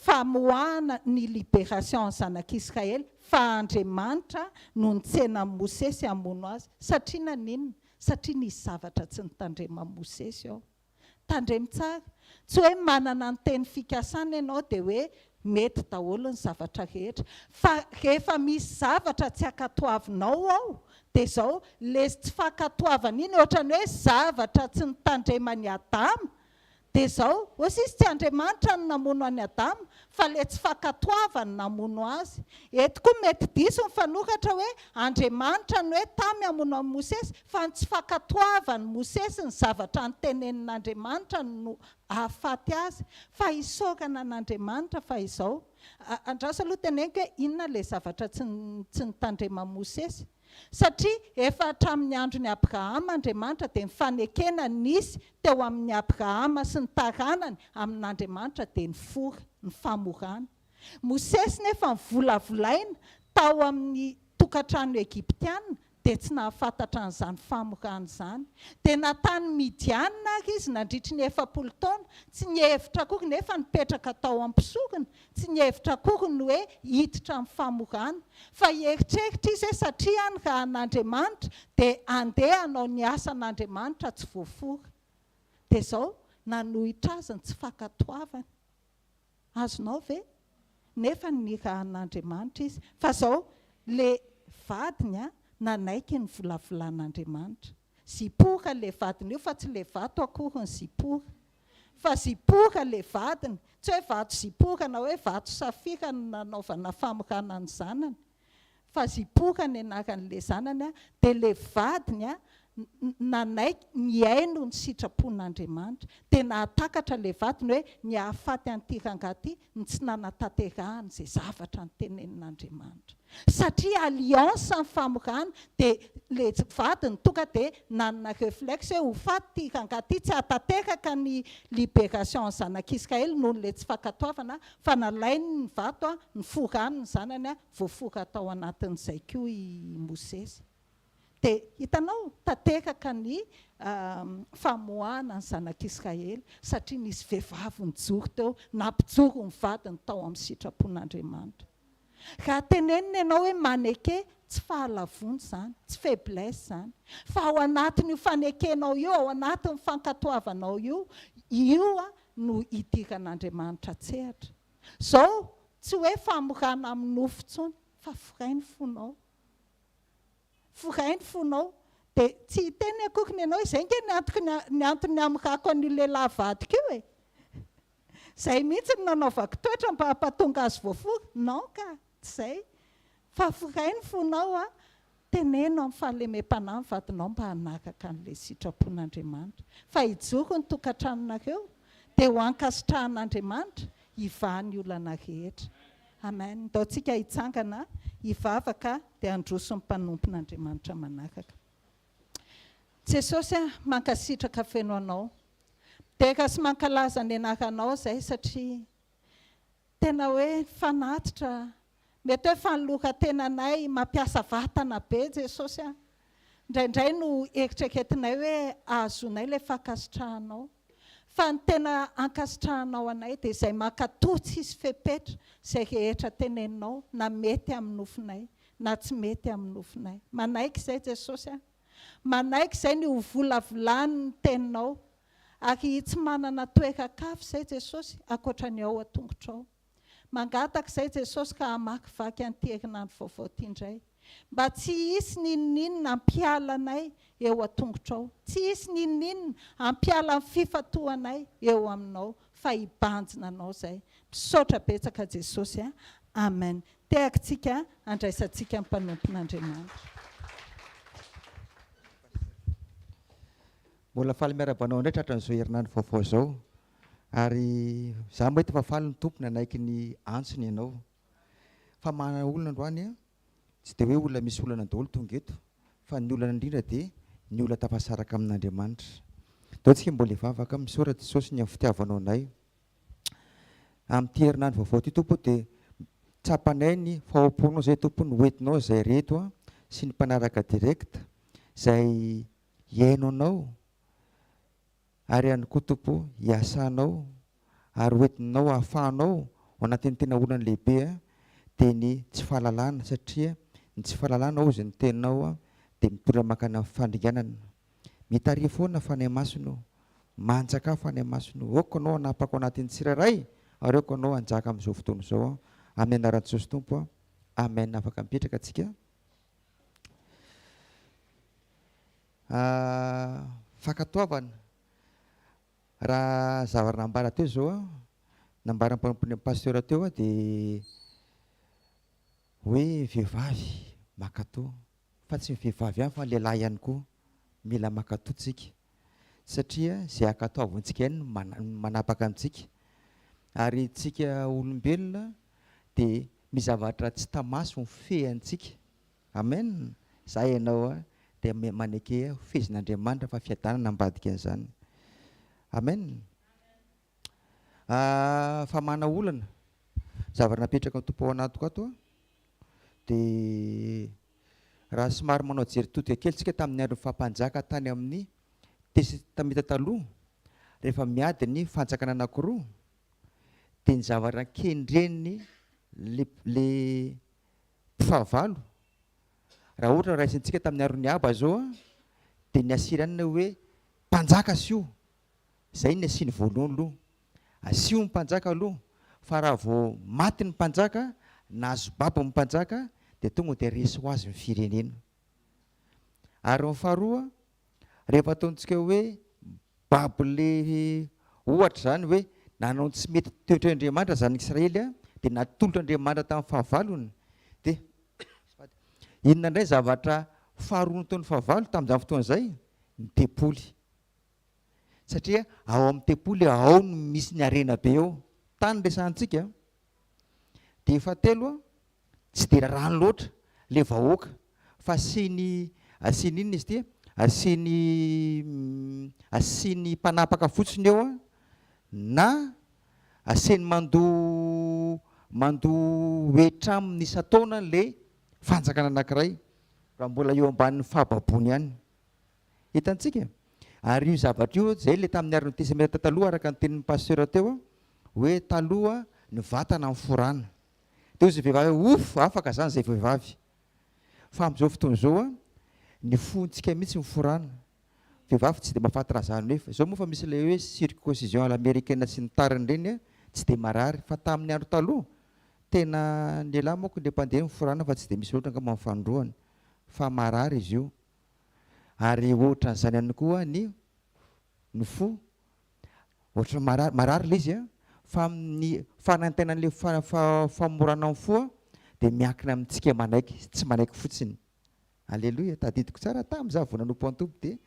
famoahana ny libération zanak'Israely, fa Andriamanitra no nitsena Mosesy hamono azy. Satria naninona? Satria nisy zavatra tsy nitandrema Mosesy ao. Tandremy tsara. Tsy hoe manana ny teny fikasana ianao dia hoe mety daholo ny zavatra rehetra. Fa rehefa misy zavatra tsy ankatoavinao ao, dia izao lesy tsy fankatoavana iny, ohatrany hoe zavatra tsy nitandremany Adama, dia izao ozy izy tsy Andriamanitra no namono any Adama fa le tsy fankatoavany namono azy. Eto koa mety diso ny fanokatra hoe Andriamanitra no hoe tamy hamono amin'ny Mosesy fa ny tsy fankatoavany Mosesy ny zavatra nytenenin'Andriamanitra no ahafaty azy fa hisaokana an'Andriamanitra fa izao. Andraso aloha teneniko hoe inona le zavatra tsy nitandrema Mosesy. Satria efa hatramin'ny andron'ny Abrahama Andriamanitra dia nifanekena nisy teo amin'ny Abrahama sy ny taranany amin'Andriamanitra dia ny famorana. Mosesy nefa nivolavolaina tao amin'ny tokantrano Egiptiana dia tsy nahafantatra an'izany famorana izany. Dia natany Midianina ary izy nandritry ny 7 taona, tsy nihevitra akory nefa nipetraka tao am-pisorona, tsy nihevitra akory ny hoe hiditra amin'ny famorana. Fa hieritreritra izy hoe satria any raha an'Andriamanitra dia andeha hanao ny asan'Andriamanitra tsy voafora. Dia izao nanohitra azy ny tsy fankatoavany. Azonao ve? Nefa ny raha an'Andriamanitra izy. Fa izao le vadiny nanaiky ny volavolan'Andriamanitra. Zipora le vadiny io fa tsy le vato akory ny Zipora. Fa Zipora le vadiny, tsy hoe vato Zipora na hoe vato Safira no nanaovana famorana ny zanany. Fa Zipora ny anaran'le zanany dia le vadiny nanaiky niaino ny sitrapon'Andriamanitra. Dia nahatakatra le vadiny hoe ny hahafaty an'ity rangahy ny tsy nanatanterahany izay zavatra nytenenin'Andriamanitra. Satria alliance ny famorana dia le vadiny tonga dia nanana réflexe hoe ho faty ity rangahy tsy hahatanteraka ny libération zanak'Israely noho le tsy fankatoavana fa nalainy ny vato ny forany ny zanany voafora tao anatin'izay koa i Mosesy. Dia hitanao tanteraka ny famoahana ny zanak'Israely satria nisy vehivavy nijoro teo nampijoro ny vadiny tao amin'ny sitrapon'Andriamanitra. Raha tenenina ianao hoe maneke tsy fahalavony izany, tsy faiblesse izany. Fa ao anatin'io fanekenao io, ao anatin'ny fankatoavanao io no idiran'Andriamanitra tsehatra. Izao tsy hoe famorana amin'ny nofo intsony fa forainy fonao. Forainy fonao dia tsy hiteny akory ianao izay nge ny antony amorako an'io lehilahy vadiko io e. Izay mihitsy no nanaovako toetra mba hampatonga azy voafora. Non ka, tsy izay. Fa forainy fonao teneno amin'ny fahalemem-panahy ny vadinao mba hanaraka an'ilay sitrapon'Andriamanitra. Fa hijoro ny tokantranonareo dia ho ankasitrahan'Andriamanitra hivahany olana rehetra. Amen. Ndao tsika hitsangana hivavaka dia handroso ny mpanompon'Andriamanitra manaraka. Jesosy mankasitraka feno anao. Dia sy mankalaza ny anaranao izay satria tena hoe fanatitra, mety hoe fanoloran-tenanay mampiasa vatana be Jesosy. Indraindray no eritreretinay hoe ahazonay ilay fankasitrahanao. Fa ny tena ankasitrahanao anay dia izay mankatotsy izy fepetra izay rehetra teneninao na mety amin'ny nofinay na tsy mety amin'ny nofinay. Manaiky izay Jesosy. Manaiky izay ny hovolavolany ny teninao. Ary tsy manana toeran-kafa izay Jesosy ankoatra ny ao an-tongotrao. Mangataka izay Jesosy ka hamakivaky an'ity herinandro vaovao ity indray. Mba tsy hisy n'inona hampiala anay eo an-tongotrao. Tsy hisy n'inona hampiala ny fifatoanay eo aminao fa hibanjina anao izay. Misaotra betsaka Jesosy. Amen. Tehaka tsika andraisantsika ny mpanompon'Andriamanitra. Mbola faly miarabanao indray tratran'izao herinandro vaovao izao. Ary za mety fa faly ny tompony anaiky ny antsony ianao. Fa mana olona androany tsy dia hoe olona misy olana daholo tonga eto, fa ny olana indrindra dia ny olona tafasaraka amin'Andriamanitra. Dao tsika mbola hivavaka misaoratra Jesosy ny amin'ny fitiavanao anay. Amin'ity herinandro vaovao ity tompo dia tsapanay ny fahomponao izay tompo ny hoentinao izay reto sy ny mpanaraka direkta izay hiaino anao. Ary ihany koa tompo hiasanao ary hoentinao hahafahanao ao anatin'ny tena olana lehibe dia ny tsy fahalalana satria ny tsy fahalalana ao izay ny teninao dia mitondra makana fandringanana. Mitaria foana fanay masino, manjaka fanay masino. Aoko anao hanapako anatin'ny tsirairay ary aoko anao hanjaka amin'izao fotoana izao. Amin'ny anaran'i Jesosy tompo. Amen. Afaka mipetraka antsika. Fankatoavana. raha zavatra nambara teo zao a nambara pasteur teo a dia hoe vehivavy makatò fa tsy vehivavy ihany fa lehilahy ihany koa mila makatòtsika satria zay akataovantsika ihany manapaka amintsika ary tsika olombelona dia mizavatra tsy tamaso ny feantsika amen za ianao a dia maneke fezin'Andriamanitra fa fiadanana ambadika an'izany amen famana olana zavatra napetraka ny tompo ao anatiko ato a dia raha somary manao jery totika kely tsika tamin'ny andro fampanjaka tany amin'ny tamita taloha rehefa miady ny fanjakana anankiroa dia ny zavatra kendreny le mpifahavalo raha ohatra raisintsika tamin'ny androny aba zao a dia ny asiranina hoe mpanjaka sio zay ny asiany voalohany aloha asio ny mpanjaka aloha fa raha vao maty ny mpanjaka nahazo babo ny mpanjaka dia tonga dia resy ho azy ny firenena ary ny faharoa rehefa ataontsika hoe babo le ohatra zany hoe nanao tsy mety toetr'Andriamanitra zany Israely a dia natolotra Andriamanitra tamin'ny fahavalony dia inona indray zavatra faharoa ny taon'ny fahavalo tamin'izany fotoana izay ny tempoly satria ao amin'ny tempoly ao no misy ny arena be eo tany resantsika dia fahatelo a tsy dia rano loatra le vahoaka fa asiany inona izy ty asiany mpanapaka fotsiny eo a na asiany mandoa hoetramin'ny isan-taona le fanjakana anankiray raha mbola eo ambanin'ny fahababony ihany hitantsika ary io zavatra io zay le tamin'ny ary ny testamenta taloha araka ny tenin'ny pasteur teo a hoe taloha ny vatana ny forana dia izy vehivavy ofo afaka zany zay vehivavy fa amin'izao fotoana izao a ny fontsika mihitsy ny forana vehivavy tsy dia mahafantatra zany hoe zao moa fa misy ilay hoe circoncision à l'américaine sy ny tariny reny a tsy dia marary fa tamin'ny andro taloha tena ny lehilahy moako le mpandeha ny forana fa tsy dia misy loatra angamba amin'ny fandroany fa marary izy io ary ohatran'izany ihany koa ny fo ohatra marary le izy a fa amin'ny fanantenan'le famorana ny fo a dia miankina amintsika manaiky tsy manaiky fotsiny alleloia tadidiko tsara tamin'iza vao nanompo an-tompo dia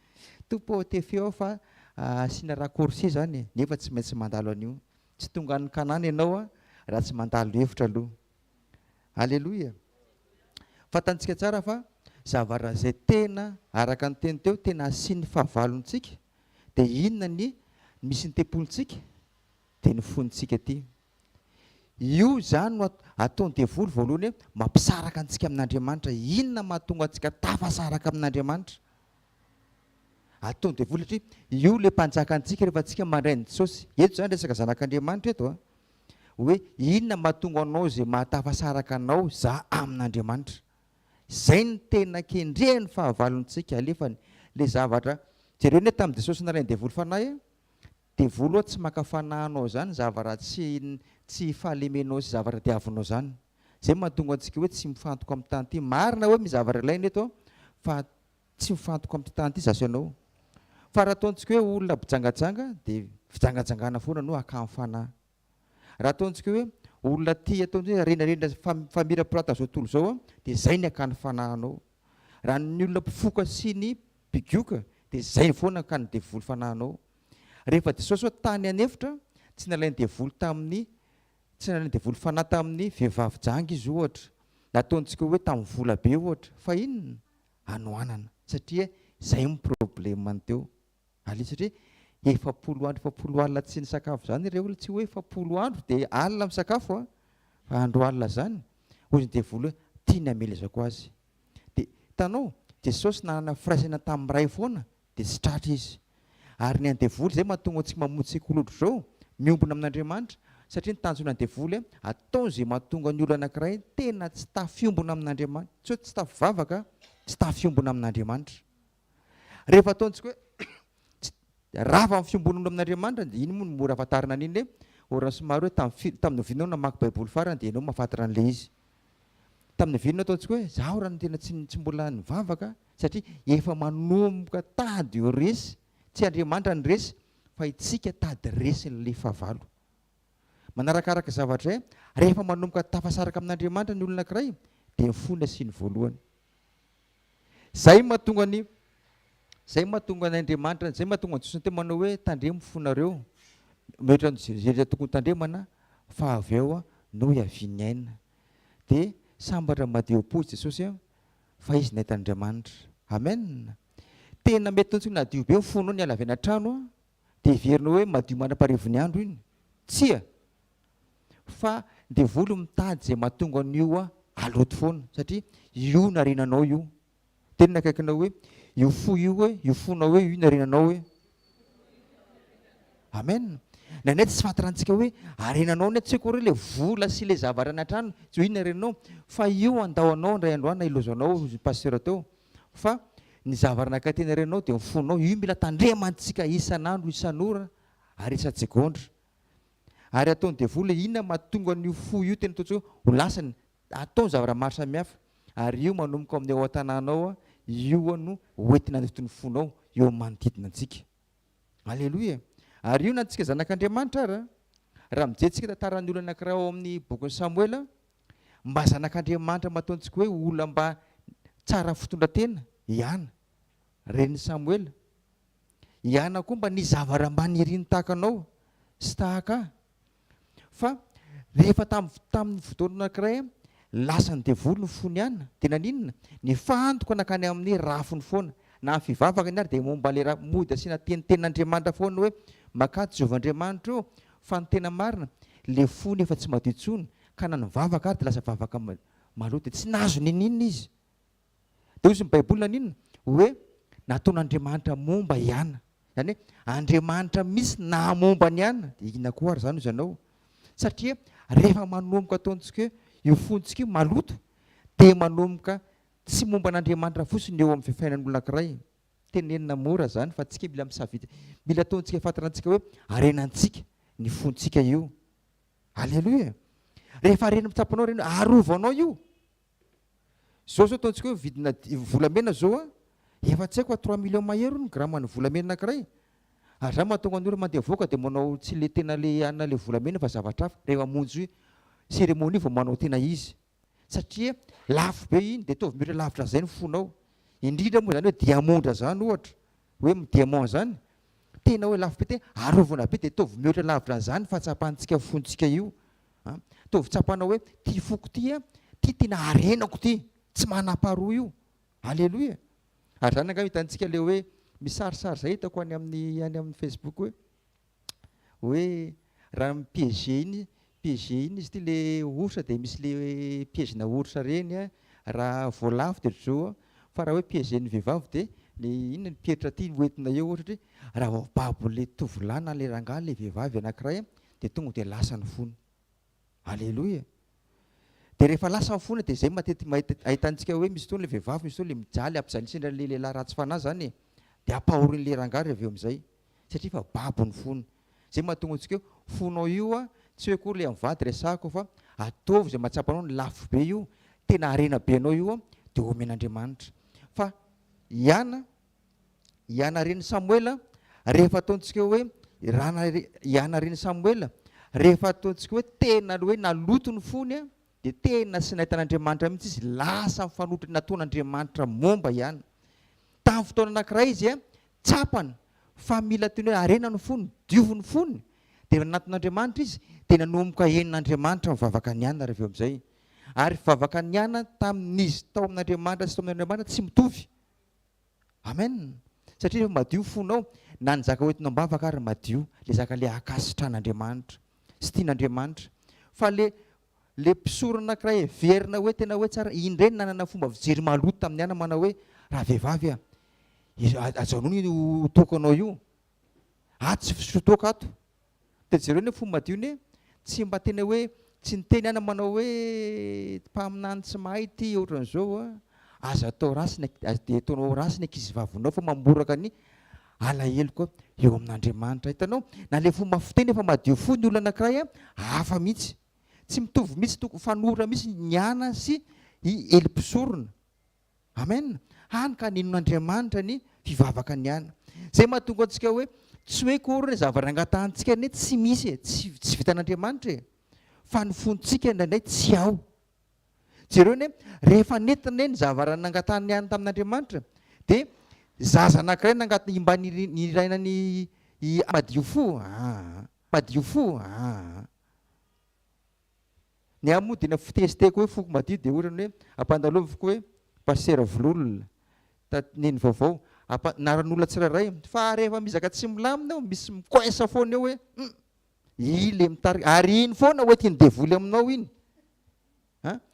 tompo tefeo ao fa asiana raccourci zany nefa tsy maintsy mandalo an'io tsy tonga ny kanana ianao a raha tsy mandalo hevitra aloha alleloia fantantsika tsara fa zavatra zay tena araka ny teny teo tena asiany fahavalontsika dia inona ny misy ny tempolitsika dia ny fonitsika ty io zany no ataony devoly voalohany hoe mampisaraka antsika amin'Andriamanitra inona mahatonga antsika tafasaraka amin'Andriamanitra ataony devoly satria io le mpanjaka antsika rehefa antsika mandray ny Jesosy eto zany resaka zanak'Andriamanitra eto a hoe inona mahatonga anao zay mahatafasaraka anao za amin'Andriamanitra zay ny tena kendrehany fahavalontsika alefany le zavatra jereny hoe tamin'ny Jesosy narainy devoly fanahy a devoly oa tsy makafananao zany zavatra tsy fahalemenao sy zavatra diavinao zany zay mahatonga antsika hoe tsy mifantoka amin'ny tany ity marina hoe mizavatra ilaina eto fa tsy mifantoka amin'ny tany ity zasy ianao fa raha ataontsika hoe olona bijangajanga dia fijangajangana foana no akamy fanahy raha ataontsika hoe olona ty ataontsika hoe renarena famira-pirata zao tontolo zao a dia zay ny akany fanahinao raha ny olona mpifoka sy ny bigioka dia zay foana akany devoly fanahinao rehefa Jesosy hoe tany anefitra tsy nalainy devoly fanahy tamin'ny vehivavy jangy izy ohatra nataontsika hoe tamin'ny vola be ohatra fa inona anoanana satria zay ny problema teo satria efapolo alina tsy ny sakafo zany ireo olona tsy hoe efapolo andro dia alina amin'ny sakafo a fa andro alina zany hoy ny devoly hoe tiany amelezako azy dia hitanao Jesosy nanana firaisana tamin'ny ray foana dia tsy tratra izy ary ny andevoly zay mahatonga antsika mamontsy kolotro zao miombona amin'Andriamanitra satria ny tanjona ny devoly ataony zay mahatonga ny olona anankiray tena tsy tafiombona amin'Andriamanitra tsy hoe tsy tafivavaka tsy tafiombona amin'Andriamanitra rehefa ataontsika hoe raha fa fiombonana amin'Andriamanitra dia iny moa no mora afantarana an'iny hoe orana somary hoe tamin'ny vinao namaky baiboly farany dia ianao mahafantatra an'le izy tamin'ny vinao ataontsika hoe zaho raha no tena tsy mbola nivavaka satria efa manomboka tady io resy tsy Andriamanitra ny resy fa itsika tady resiny le fahavalo. Manarakaraka zavatra rehefa manomboka tafasaraka amin'Andriamanitra ny olona anankiray dia mifony asiany voalohany. Zay mahatonga n'Andriamanitra, zay mahatonga ny Jesosy manao hoe tandremo fonareo metra ny tokony tandremana fa avy eo no iaviany aina. Dia sambatra madio pozy Jesosy fa izy nahitan'Andriamanitra. Amen. Tena mety tontsika nadio be mifonao ny ala avy anatrano dia heverinao hoe madio manam-parevony andro iny. Tsia. Fa dia volo mitady izay mahatonga an'io aloto foana satria io narenanao io. Tena nakaikinao hoe io fo io hoe io fonao hoe io narenanao hoe. Amen. Nanay tsy fantarantsika hoe arenanao ny tsy haiko hoe le vola sy le zavatra anatrano tsy io narenanao fa io andahoanao ndray androany ilozanao pasteur teo fa ny zavatra anankiray tena arenanao dia mifonao io mila tandremantsika isan'andro isan'ora ary isan-tsekondra. Ary ataony devoly inona mahatonga an'io fo io tena ataontsika ho lasany ataony zavatra maro samihafa ary io manomboka amin'ny ao an-tanànao io no hoentina androtony fonao eo manodidina antsika. Aleloia. Ary io na antsika zanak'Andriamanitra ary raha mijery tsika tantaran'ny olona anankiray ao amin'ny bokin'ny Samuela mba zanak'Andriamanitra mataontsika hoe olona mba tsara fitondratena ihana ren'ny Samuela. Ihana koa mba ny zavatra mba niriny tahaka anao sy tahaka. Fa rehefa tamin'ny fotoana anankiray lasany devoly ny fony ihana dia naninona ny fahantoka nakany amin'ny rafiny foana na fivavaka ny ary dia momba le mody asiana teniten'Andriamanitra foana hoe makady Jehovahandriamanitra eo fa ny tena marina le fony efa tsy madio intsony ka na nivavaka ary dia lasa vavaka maloto tsy nahazo ninina izy. Dia ozy ny baiboly naninona hoe nataon'Andriamanitra momba ihana zany hoe Andriamanitra misy nahamomba ny ihana dia ina koa ary zany izy anao satria rehefa manomboka ataontsika hoe io fontsika io maloto dia manomboka tsy momba an'Andriamanitra fotsiny eo amin'ny fiainan'olona anankiray. Tenenina mora zany fa tsika mila misafidy mila ataontsika fantarantsika hoe arenantsika ny fontsika io. Aleloia. Rehefa arena mitsapanao reny arovanao io. Zao ataontsika hoe vidina volamena zao efa tsy haiko 3 millions mahery ny gramany volamena anankiray. Ary za mahatonga ny olona mandeha voaka dia manao tsy le tena le anna le volamena fa zavatra hafa rehefa monjy seremonia vao manao tena izy satria lafo be iny dia tovy mihatra lavitra zay ny fonao. Indrindra moa zany hoe diamondra zany ohatra hoe diamant zany tena hoe lafo be tena arovana be dia tovy mihatra lavitra zany fa tsapantsika fontsika io. Tovy tsapanao hoe ty foko ty tena arenako ty tsy manam-paharoa io. Aleloia. Ary zany anga hitantsika le hoe misarisary zay hitako any amin'ny Facebook hoe raha piégé iny izy ty le orsa dia misy le piégena orsa reny raha voalavo dia zao fa raha hoe piégé ny vehivavy dia le inona ny pietra ty hoentina eo ohatra hoe raha babo le tovolahy na le rangahy le vehivavy anankiray dia tonga dia lasa ny fony. Aleloia. Dia rehefa lasa ny fony dia zay matetika ahitantsika hoe misy fotoana le vehivavy misy fotoana le mijaly ampizanisendra le lehilahy ratsy fanahy zany dia ampahoriny le rangahy avy eo amin'izay satria fa babo ny fony. Zay mahatonga antsika hoe fonao io tsy hoe akory le mivady resako fa ataovy izay matsapanao ny lafo be io tena arena be anao io dia omen'Andriamanitra. Fa ihana reny Samuela rehefa ataontsika hoe ihana reny Samuela rehefa ataontsika hoe tena hoe naloto ny fony dia tena sy nahitan'Andriamanitra mihitsy izy lasa mifanotra nataon'Andriamanitra momba ihany. Tamin'ny fotoana anankiray izy tsapana fa mila teny hoe arena ny fony diovy ny fony dia naton'Andriamanitra izy dia nanomboka henin'Andriamanitra mivavaka ny ihana rehefa eo amin'izay. Ary fivavaka ny ihana tamin'izy tao amin'Andriamanitra sy tao amin'Andriamanitra tsy mitovy. Amen. Satria rehefa madio fonao na ny zaka hoentinao mbavaka ary madio le zaka le akasitran'Andriamanitra sy tian'Andriamanitra. Fa le mpisorona anankiray verina hoe tena hoe tsara indreny nanana fomba fijery maloto tamin'ny ihana manao hoe raha vehivavy ajaonony tokanao io tsy fisotoka ato. Dia jereo fomba madio ny tsy mba tena hoe tsy niteny ihana manao hoe mpaminany tsy mahay ty ohatran'izao aza atao rasy dia ataonao rasy ny ankizy vavinao fa mamboraka ny alahelo koa eo amin'Andriamanitra. Hitanao na le fomba fiteny efa madio fo ny olona anankiray hafa mihitsy tsy mitovy mihitsy toko fanora mihitsy ny ihana sy elim-pisorona. Amen. Hany ka ninon'Andriamanitra ny fivavaka ny ihana. Zay mahatonga antsika hoe tsy hoe kory zava-rangatantsika ne tsy misy tsy vitan'Andriamanitra fa ny fonontsika indraindray tsy ao. Jereo ne rehefa nentina ny zava-rangatany ihany tamin'Andriamanitra dia zaza anankiray nangatiny mba niraina ny madio fo madio fo ny amodina fitesteko hoe foko madio dia ohatrany hoe ampandaloviko hoe pasera vololona neny vaovao naran'olona tsirairay fa rehefa mizaka tsy milamina ao misy mikoesa foana eo hoe ile mitarika ary iny foana hoe tiany devoly aminao iny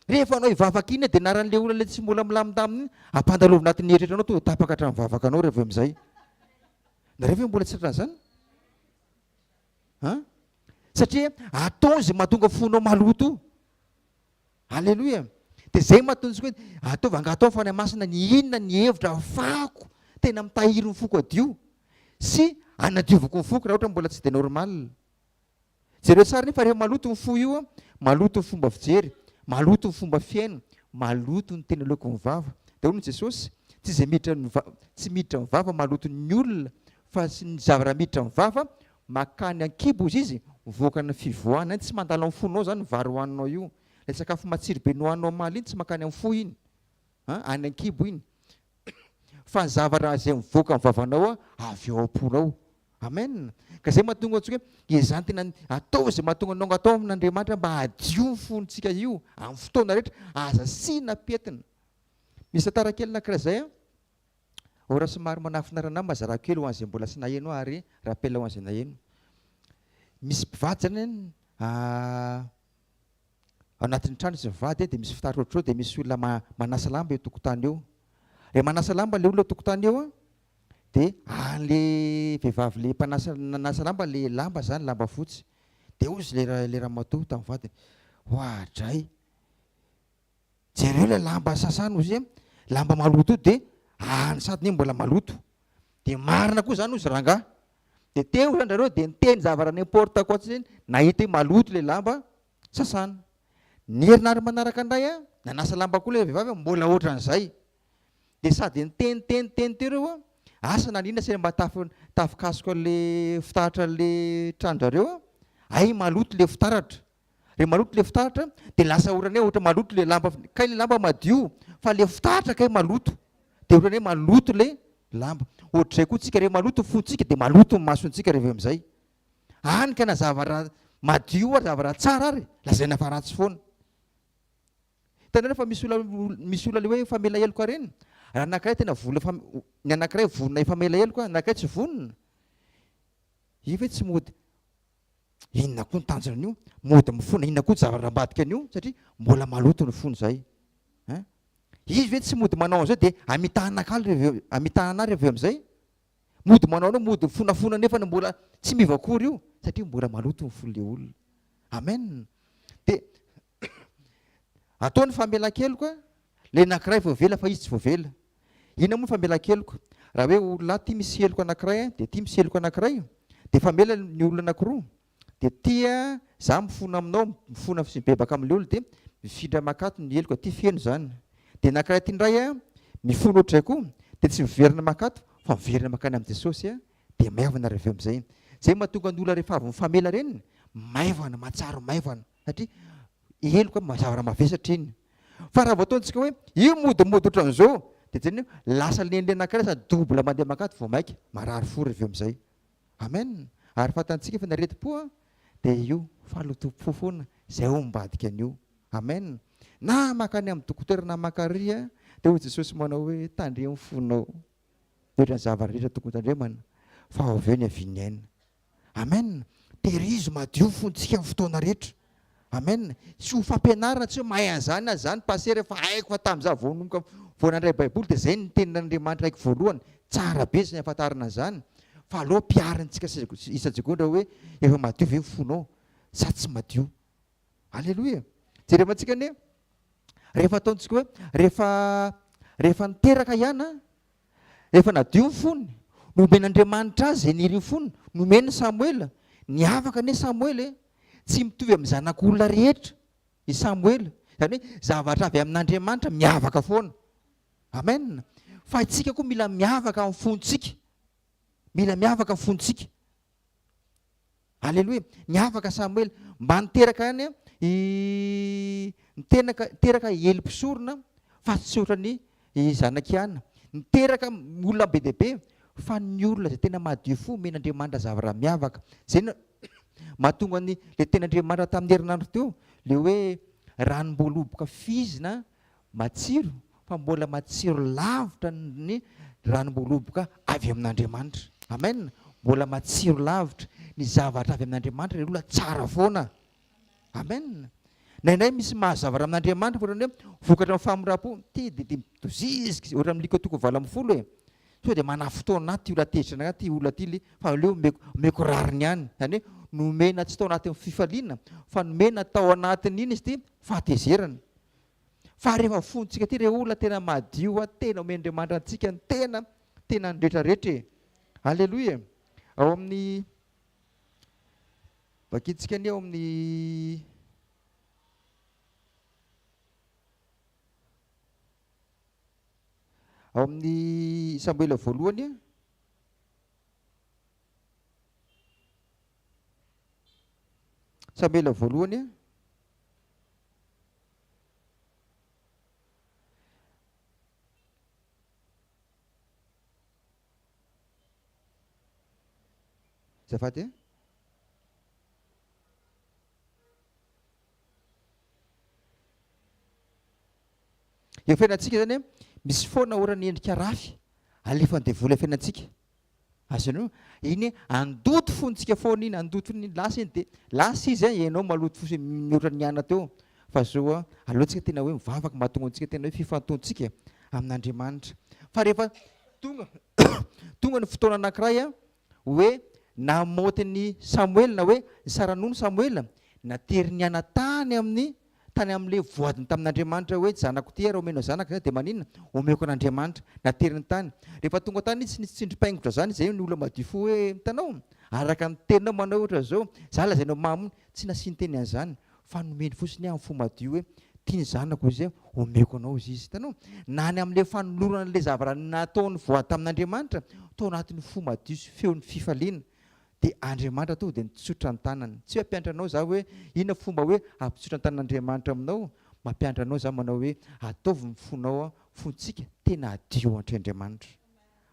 rehefa anao hivavaka iny dia naran'le olona le tsy mbola milamina taminy ampandalovina anatin'ny heritrretranao to tapaka hatramin'ny vavaka anao rehefa amin'izay nareo mbola tsy hatran'izany satria atao zay mahatonga fonao maloto. Alleloia. Dia zay mahatonga hoe ataova angatao fanahy masina ny inona ny hevitra ahafahako tena mitahiry ny foko adio sy anadiovako ny foko raha ohatra mbola tsy dia normal. Jereo tsara nefa rehefa maloto ny fo io maloto ny fomba fijery, maloto ny fomba fiaina, maloto ny tena leoko ny vava. Dia hoy Jesosy tsy izay miditra tsy miditra ny vava maloto ny olona fa ny zavatra miditra ny vava makany an-kibo izy mivoaka ny fivoahana. Tsy mandalo amin'ny fonao zany vary hohaninao io. Ilay sakafo matsiro be nohanao maly iny tsy makany amin'ny fo iny any an-kibo iny fa ny zavatra izay mivoaka ny vavanao avy ao am-ponao. Amen. Ka zay mahatonga antsika hoe izany tena atao izay mahatonga anao atao amin'Andriamanitra mba hadio ny fonontsika io amin'ny fotoana rehetra aza sina petina. Misy tantara kely anankiray zay ora somary manafinarana mazara kely ho an'izay mbola tsy naheno ary rapela ho an'izay naheno. Misy mpivady zany anatin'ny trano izy mivady dia misy fitaratra ohatrao dia misy olona manasa lamba eo tokotany eo. Rehefa manasa lamba le olona tokotany eo dia an'le vehivavy le nanasa lamba le lamba zany lamba fotsy dia ozy le ramatoa tamin'ny vady hoadray jereo le lamba sasany ozy lamba maloto dia any sady mbola maloto dia marina koa zany ozy rangahy dia teo zany zareo dia niteny zavatra n'importe quoi tsy nahita maloto le lamba sasany. Ny herinandro manaraka indray nanasa lamba koa le vehivavy mbola ohatran'izay dia sady niteny tereo asa nanina sy mba tafikasoka le fitaratra le tranonjareo ay maloto le fitaratra. Re maloto le fitaratra dia lasa ohatrany hoe ohatra maloto le lamba kay le lamba madio fa le fitaratra kay maloto dia ohatrany hoe maloto le lamba. Ohatr'izay koa tsika rehefa maloto ny fontsika dia maloto ny masontsika rehefa amin'izay. Hany ka na zavatra madio ary zavatra tsara ary lazaina fa ratsy foana. Hitanareo fa misy olona le hoe famela heloka reny raha anankiray tena ny anankiray vonona ifamela heloka anankiray tsy vonona io ve tsy mody inona koa ny tanjonan'io mody mifona inona koa zavatra ambadika an'io satria mbola maloto ny fony izay izy ve tsy mody manao an'izao dia amitahana rehefa amin'izay mody manao anao mody mifonafona nefa mbola tsy mivakory io satria mbola maloto ny fon'le olona. Amen. Dia ataony famelan-keloka le anankiray voavela fa izy tsy voavela. Inona moa famelan-keloka? Raha hoe olona tia misy heloka anankiray dia tia misy heloka anankiray dia famela ny olona anankiroa dia tia za mifona aminao mifona sy mibebaka amin'le olona dia mifindra makato ny heloka tia feno zany. Dia anankiray tia indray mifona ohatray koa dia tsy miverina makato fa miverina makany amin'ny Jesosy dia maivana rehefa amin'izay. Zay mahatonga ny olona rehefa avy mifamela reny maivana matsaro maivana satria heloka zavatra mavesatra iny. Fa raha vao ataontsika hoe io modimody ohatran'izao dia jeny lasa lenle anankiray sady dobla mandeha makato vao maika marary fo rehefa amin'izay. Amen. Ary fatantsika fa nareti-po dia io fahalotom-po foana izay ho mimbadika an'io. Amen. Na makany amin'ny dokotera na makary dia hoy Jesosy manao hoe tandre ny fonao ohatran'ny zavatra rehetra tokony tandremana fa avy eo ny haviany aina. Amen. Terizo madio fontsika amin'ny fotoana rehetra. Amen. Tsy ho fampianarana tsy hoe mahay an'izany na zany paster efa haiko fa tamin'izaho voanomboka voanandray baiboly dia izay ny tenin'Andriamanitra haiko voalohany tsara be sy ny ahafantarana izany fa aloha mpiarintsika isa-jegondra hoe efa madio ve ny fonao sa tsy madio. Alleloia. Jereo antsika ne rehefa ataontsika hoe rehefa niteraka ihany rehefa nadio ny fony nomen'Andriamanitra azy zay niry ny fony nomeny Samuela ny afaka ne Samuela tsy mitovy amin'ny zanak'olona rehetra i Samuela izany hoe zavatra avy amin'Andriamanitra miavaka foana. Amen. Fa itsika koa mila miavaka amin'ny fontsika mila miavaka amin'ny fontsika Aleloia. Niavaka Samuel mba niteraka any niteraka elim-pisorona fa tsy ohatrany zanakiana. Niteraka olona be deabe fa ny olona zay tena madio fo men'Andriamanitra zavara miavaka. Zay mahatonga ny le ten'Andriamanitra tamin'ny herinandro teo le hoe ranom-boaloboka fizina matsiro fa mbola matsiro lavitra ny ranom-boaloboka avy amin'Andriamanitra. Amen. Mbola matsiro lavitra ny zavatra avy amin'Andriamanitra le olona tsara foana. Amen. Naindray misy mahazavara amin'Andriamanitra ohatrany hoe vokatra amin'ny famirapo ty de mitozizika ohatra amin'ny likotoko 20 e. So dia manafotoana anaty olona tezitra anaty olona ty fa leo meko rariny ihany. Zany hoe nomena tsy tao anatin'ny fifaliana fa nomena tao anatiny iny izy ty fahatezerana. Fa rehefa fontsika ty reo olona tena madio tena omen'Andriamanitra antsika ny tena ny rehetrarehetra. Aleloia. Ao amin'ny vakitsika ny ao amin'ny Samuela voalohany Samuela voalohany zafady eo fiainantsika zany misy foana orany endrika rafy alefany devoly fiainantsika. Azonao iny andoto fontsika foana iny andoto iny lasa iny de lasa izy ianao maloto fosy mihoatra ny ana teo fa zao alohantsika tena hoe mivavaka mahatonga antsika tena hoe fifantontsika amin'Andriamanitra. Fa rehefa tonga ny fotoana anankiray hoe namoty ny Samuel na hoe ny saranono Samuel natery ny ana tany amin'le voadiny tamin'Andriamanitra hoe zanako ty raha omena zanaka dia maninona omeko an'Andriamanitra natery ny tany. Rehefa tonga tany izy tsy tsindrim-paingotra zany zay ny olona madio fo hoe hitanao araka ny teninao manao ohatra zao za lazainao mamony tsy nasiany teny an'izany fa nomeny fotsiny amin'ny fo madio hoe tiany zanako izy omeko anao izy hitanao na ny amin'le fanolorana le zavara nataony voady tamin'Andriamanitra tao anatin'ny fo madio sy feon'ny fifaliana. Dia Andriamanitra to dia nitsotra ny tanany. Tsy mampianatra anao za hoe inona fomba hoe ampitsotra ny tanan'Andriamanitra aminao. Mampianatra anao za manao hoe ataovy ny fonao fontsika tena adio an'ity Andriamanitra.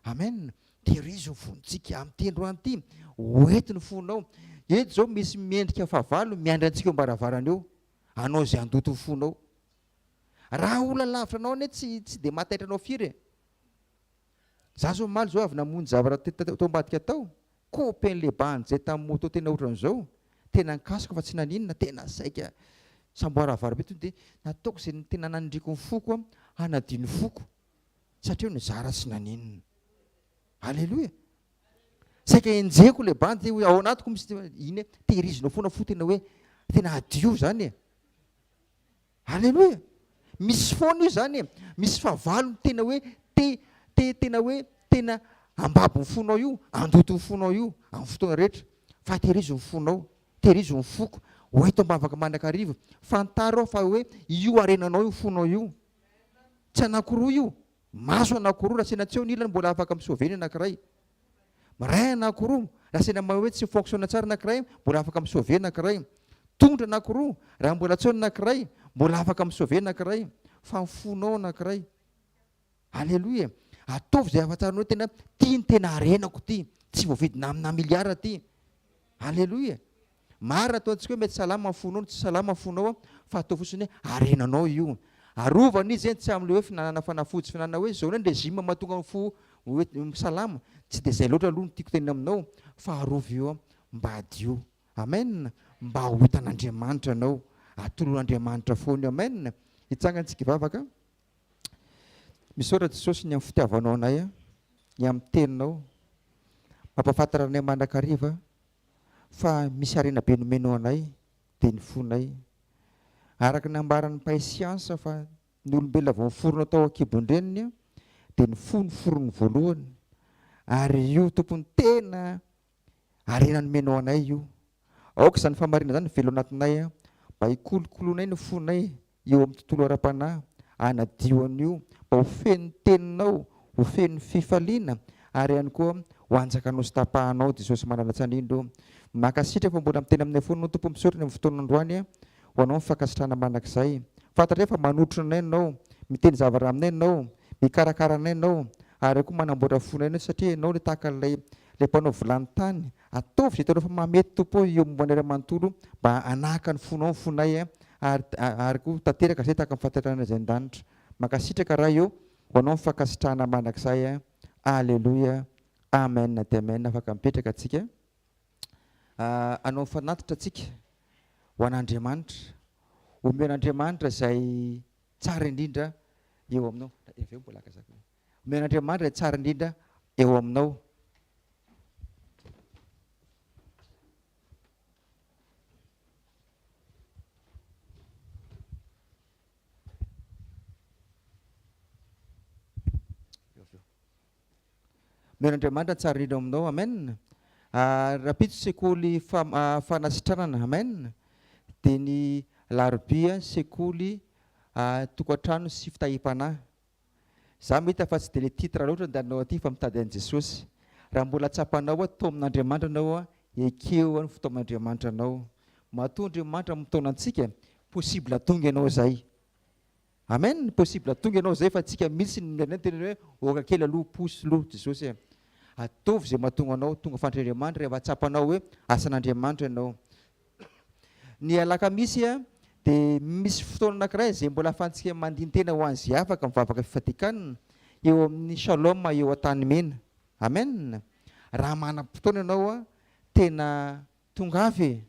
Amen. Tehirizo ny fontsika amin'ny tendro an'ity hoeti ny fonao. Eto zao misy miendrika fahavalo miandry antsika eo ambaravarana eo anao zay andoto ny fonao. Raha olona lavitra anao ane tsy dia mataitra anao firy. Za zao maly zao avy namonjy zavatra tao ambadika tao. Kopen'le bany zay tamin'ny moto tena ohatran'izao tena nikasika fa tsy naninona tena saika samboaravara be to dia nataoko zay tena nanindriko ny foko hanadio ny foko satria ny zara sy naninona. Aleloia. Saika enjeko le bany dia ao anatiko misy iny tehirizinao foana fo tena hoe tena adio zany e. Aleloia. Misy foana io zany e. Misy fahavalo tena hoe tena hoe tena ambabo ny fonao io andoto ny fonao io amin'ny fotoana rehetra fa tehirizo ny fonao tehirizo ny foko hoeto ambavaka manakariva fantaro fa hoe io arenanao io fonao io tsy anakiroa io maso anakiroa raha sena tsy eo ny ilany mbola afaka misoveny anakiray ray anakiroa raha sena hoe tsy fonctionne tsara anakiray mbola afaka misoveny anakiray tongotra anakiroa raha mbola tsy eo anakiray mbola afaka misoveny anakiray fa ny fonao anakiray. Aleloia. Ataovy zay afantaranao tena tiany tena arenako ty tsy voavidina amina miliara ty. Aleloia. Marina ataontsika hoe mety salama ny fonao tsy salama ny fonao fa atao fotsiny hoe arenanao io. Arovana izy tsy amin'le hoe finanana fanafody finanana hoe zao ny régime mahatonga ny fo salama tsy dia zay loatra aloha ny tiako tena aminao fa arovy io mba adio. Amen. Mba ho hitan'Andriamanitra anao atoloan'Andriamanitra foana. Amen. Hitsangantsika vavaka. Misaotra Jesosy ny amin'ny fitiavanao anay ny amin'ny teninao mampafantara anay mandrakariva fa misy arena be nomenao anay dia ny fonay araka ny ambaran'ny paisiansa fa ny olombelona vao miforona tao an-kibon-dreniny dia ny fo ny forony voalohany ary io tompony tena arena nomenao anay io aoka izany famarina zany velo anatinay mba hikolokoloanay ny fonay eo amin'ny tontolo ara-panahy anadio an'io mba ho feno teninao ho feno fifaliana ary ihany koa ho anjakanao sy tapahanao Jesosy manana-tsanindro makasitraka fa mbola miteny amin'ny fony no tompo misoratra amin'ny fotoana androany ho anao mifankasitrahana manak'izay fantatra fa manotrona anay ianao miteny zavatra aminay ianao mikarakara anay ianao ary koa manamboatra fona ianao satria ianao le tahaka lay mpanao vilany tany ataovy zay taonao fa mamety tompo eo momban'ira manontolo mba anahaka ny fonao ny fonay ary koa tanteraka zay tahaka mifantatrana zay an-danitra makasitraka raha eo ho anao mifankasitrahana manak'izay alleluia amen de amen afaka mipetraka atsika anao mifanatitra atsika ho an'Andriamanitra omen'Andriamanitra izay tsara indrindra eo aminao omen'Andriamanitra tsara indrindra eo aminao omen'Andriamanitra tsara indrindra aminao amen rapitso sekoly fanasitranana amen dia ny larobia sekoly tokantrano sy fitahim-panahy za mihita fa tsy dia le titre loatra dia anao aty fa mitady an' Jesosy raha mbola tsapanao tao amin'Andriamanitra anao ekeo ny fotoan'Andriamanitra anao matoa Andriamanitra mitaona antsika possible tonga ianao zay amen possible tonga ianao zay fa atsika misy ny tena hoe oka kely aloha posy loha Jesosy ataovy zay mahatonga anao tonga fandriandriamanitra rehefa tsapanao hoe asan'Andriamanitra ianao ny alakamisy dia misy fotoana anankiray zay mbola ahafahantsika mandintena ho an'izay afaka mivavaka fifatikanina eo amin'ny shalom eo an-tany mena amen raha manam-potoana ianao tena tonga avy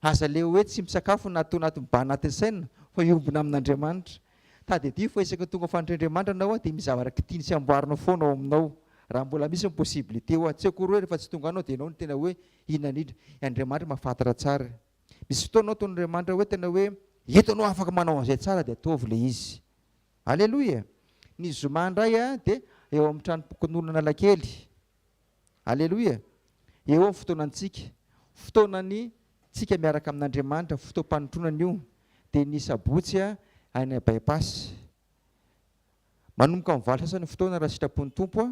aza le hoe tsy misakafo natao anaty miba anatin'ny saina fa iombona amin'Andriamanitra tady dy fa isaka tonga fandriandriamanitra anao dia mizavara kitiny sy amboarina foana ao aminao raha mbola misy possibilité tsy akory hoe rehefa tsy tonga anao dia ianao no tena hoe inanindra Andriamanitra mahafantatra tsara misy fotoana anao ton'Andriamanitra hoe tena hoe eto anao afaka manao an'izay tsara dia ataovy le izy alleloia ny zoma indray dia eo amin'ny tranom-pokon'olona lankely alleloia eo amin'ny fotoanantsika fotoanany tsika miaraka amin'Andriamanitra fotoam-panontronana io dia ny sabotsy any bypass manomboka mivaly sasany fotoana raha sitrapon'ny tompo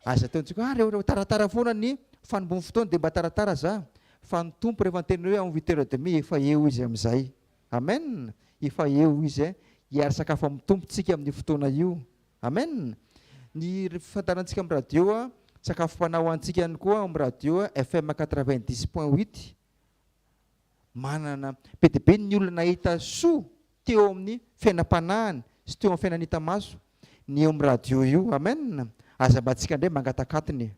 aza ataontsika rehefa taratara foana ny fanombon'ny fotoana dia mba taratara za fa ny tompo rehefa nytena hoe en 8h30 efa eo izy amin'izay amen efa eo izy hiary sakafo amin'ny tompontsika amin'ny fotoana io amen ny fantarantsika amin'ny radio sakafo mpanao antsika ihany koa amin'ny radio FM 90.8 manana be dia be ny olona nahita soa teo amin'ny fiainam-panahiny sy teo amin'ny fiainan'hita maso ny eo amin'ny radio io amen aza mba antsika indray mangatakatiny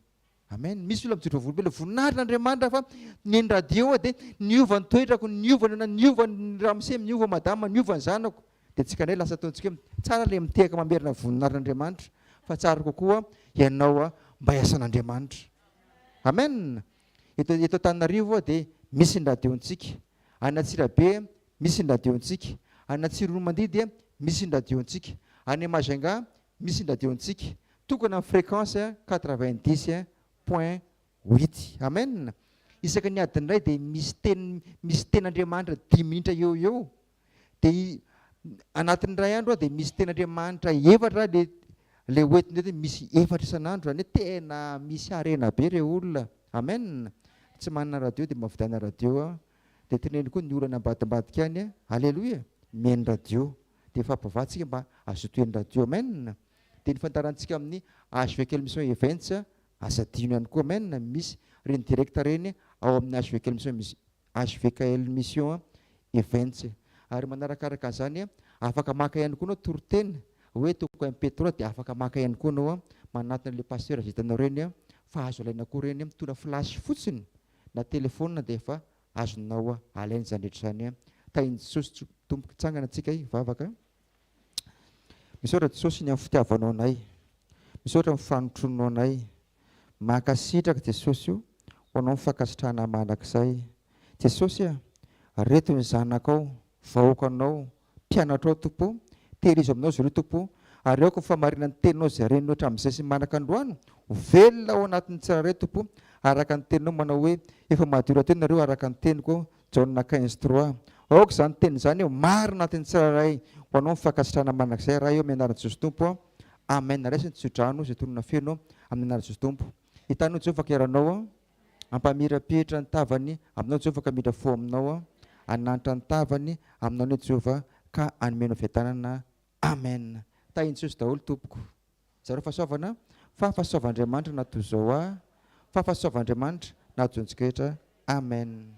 amen misy olona mijotro volobela voninahitran'Andriamanitra fa ny radio dia niova ny toetrako niova ny ramose niova madama niova ny zanako dia tsika indray lasa ataontsika tsara le mitehaka mamerina voninahitran'Andriamanitra fa tsara kokoa ianao mba hiasan'Andriamanitra amen eto Antananarivo dia misy ny radiontsika any Antsirabe misy ny radiontsika any Antsironmandidy misy ny radiontsika any Majunga misy ny radiontsika tokony amin'ny fréquence 90.8 amen isaka ny adiny iray dia misy ten'Andriamanitra 10 minitra eo dia anatin'ny ray andro dia misy ten'Andriamanitra efatra le oetiny hoe misy efatra isan'andro zany hoe tena misy harena be ireo olona amen tsy manana radio dia mahavidana radio dia teneny koa ny olana ambadimbadika any alleloia meny radio dia fampavatsika mba azotoen'ny radio amen dia ny fantarantsika amin'ny HVK mission events asadino ihany koa amen misy reny directa reny ao amin'ny HVK mission events ary manarakaraka an'izany afaka maka ihany koa anao toroteny hoe toko MP3 dia afaka maka ihany koa anao manatona le pasteur zay hitanao reny fa azo alaina koa reny mitondra flasy fotsiny na telefona dia efa azonao alaina izany rehetra izany tahiny Jesosy tompoka tsangana antsika hivavaka misaotra Jesosy ny amin'ny fitiavanao anay misaotra amin'ny fanotronao anay makasitraka Jesosy io ho anao mifankasitrahana manak'izay Jesosy reto ny zanakao vahoakanao mpianatra ao tompo tehirizo aminao zareo tompo ary aoko famarinany teninao zay renao hatramin'izay sy manaka androany velona ao anatin'ny tsirairay tompo araka ny teninao manao hoe efa mahadio teny nareo araka ny teniko Jaona 15:3 aoko izany teny izany maro anatin'ny tsirairay ho anao mifankasitrahana manak'izay raha eo amin'ny anaran'i Jesosy tompo amen raisiny tsodrano zay tonona feno amin'ny anaran'i Jesosy tompo hitanao Jehovah keranao ampamirapihitra ny tavany aminao Jehovah ka midra fo aminao ananitra ny tavany aminao ny Jehovah ka anomenao fiadanana. Amen. Tahiny Jesosy daholo tompoko. Zareo fahasoavana fa fahasoavan'Andriamanitra natoy zao fahasoavan'Andriamanitra nahajontsika rehetra. Amen.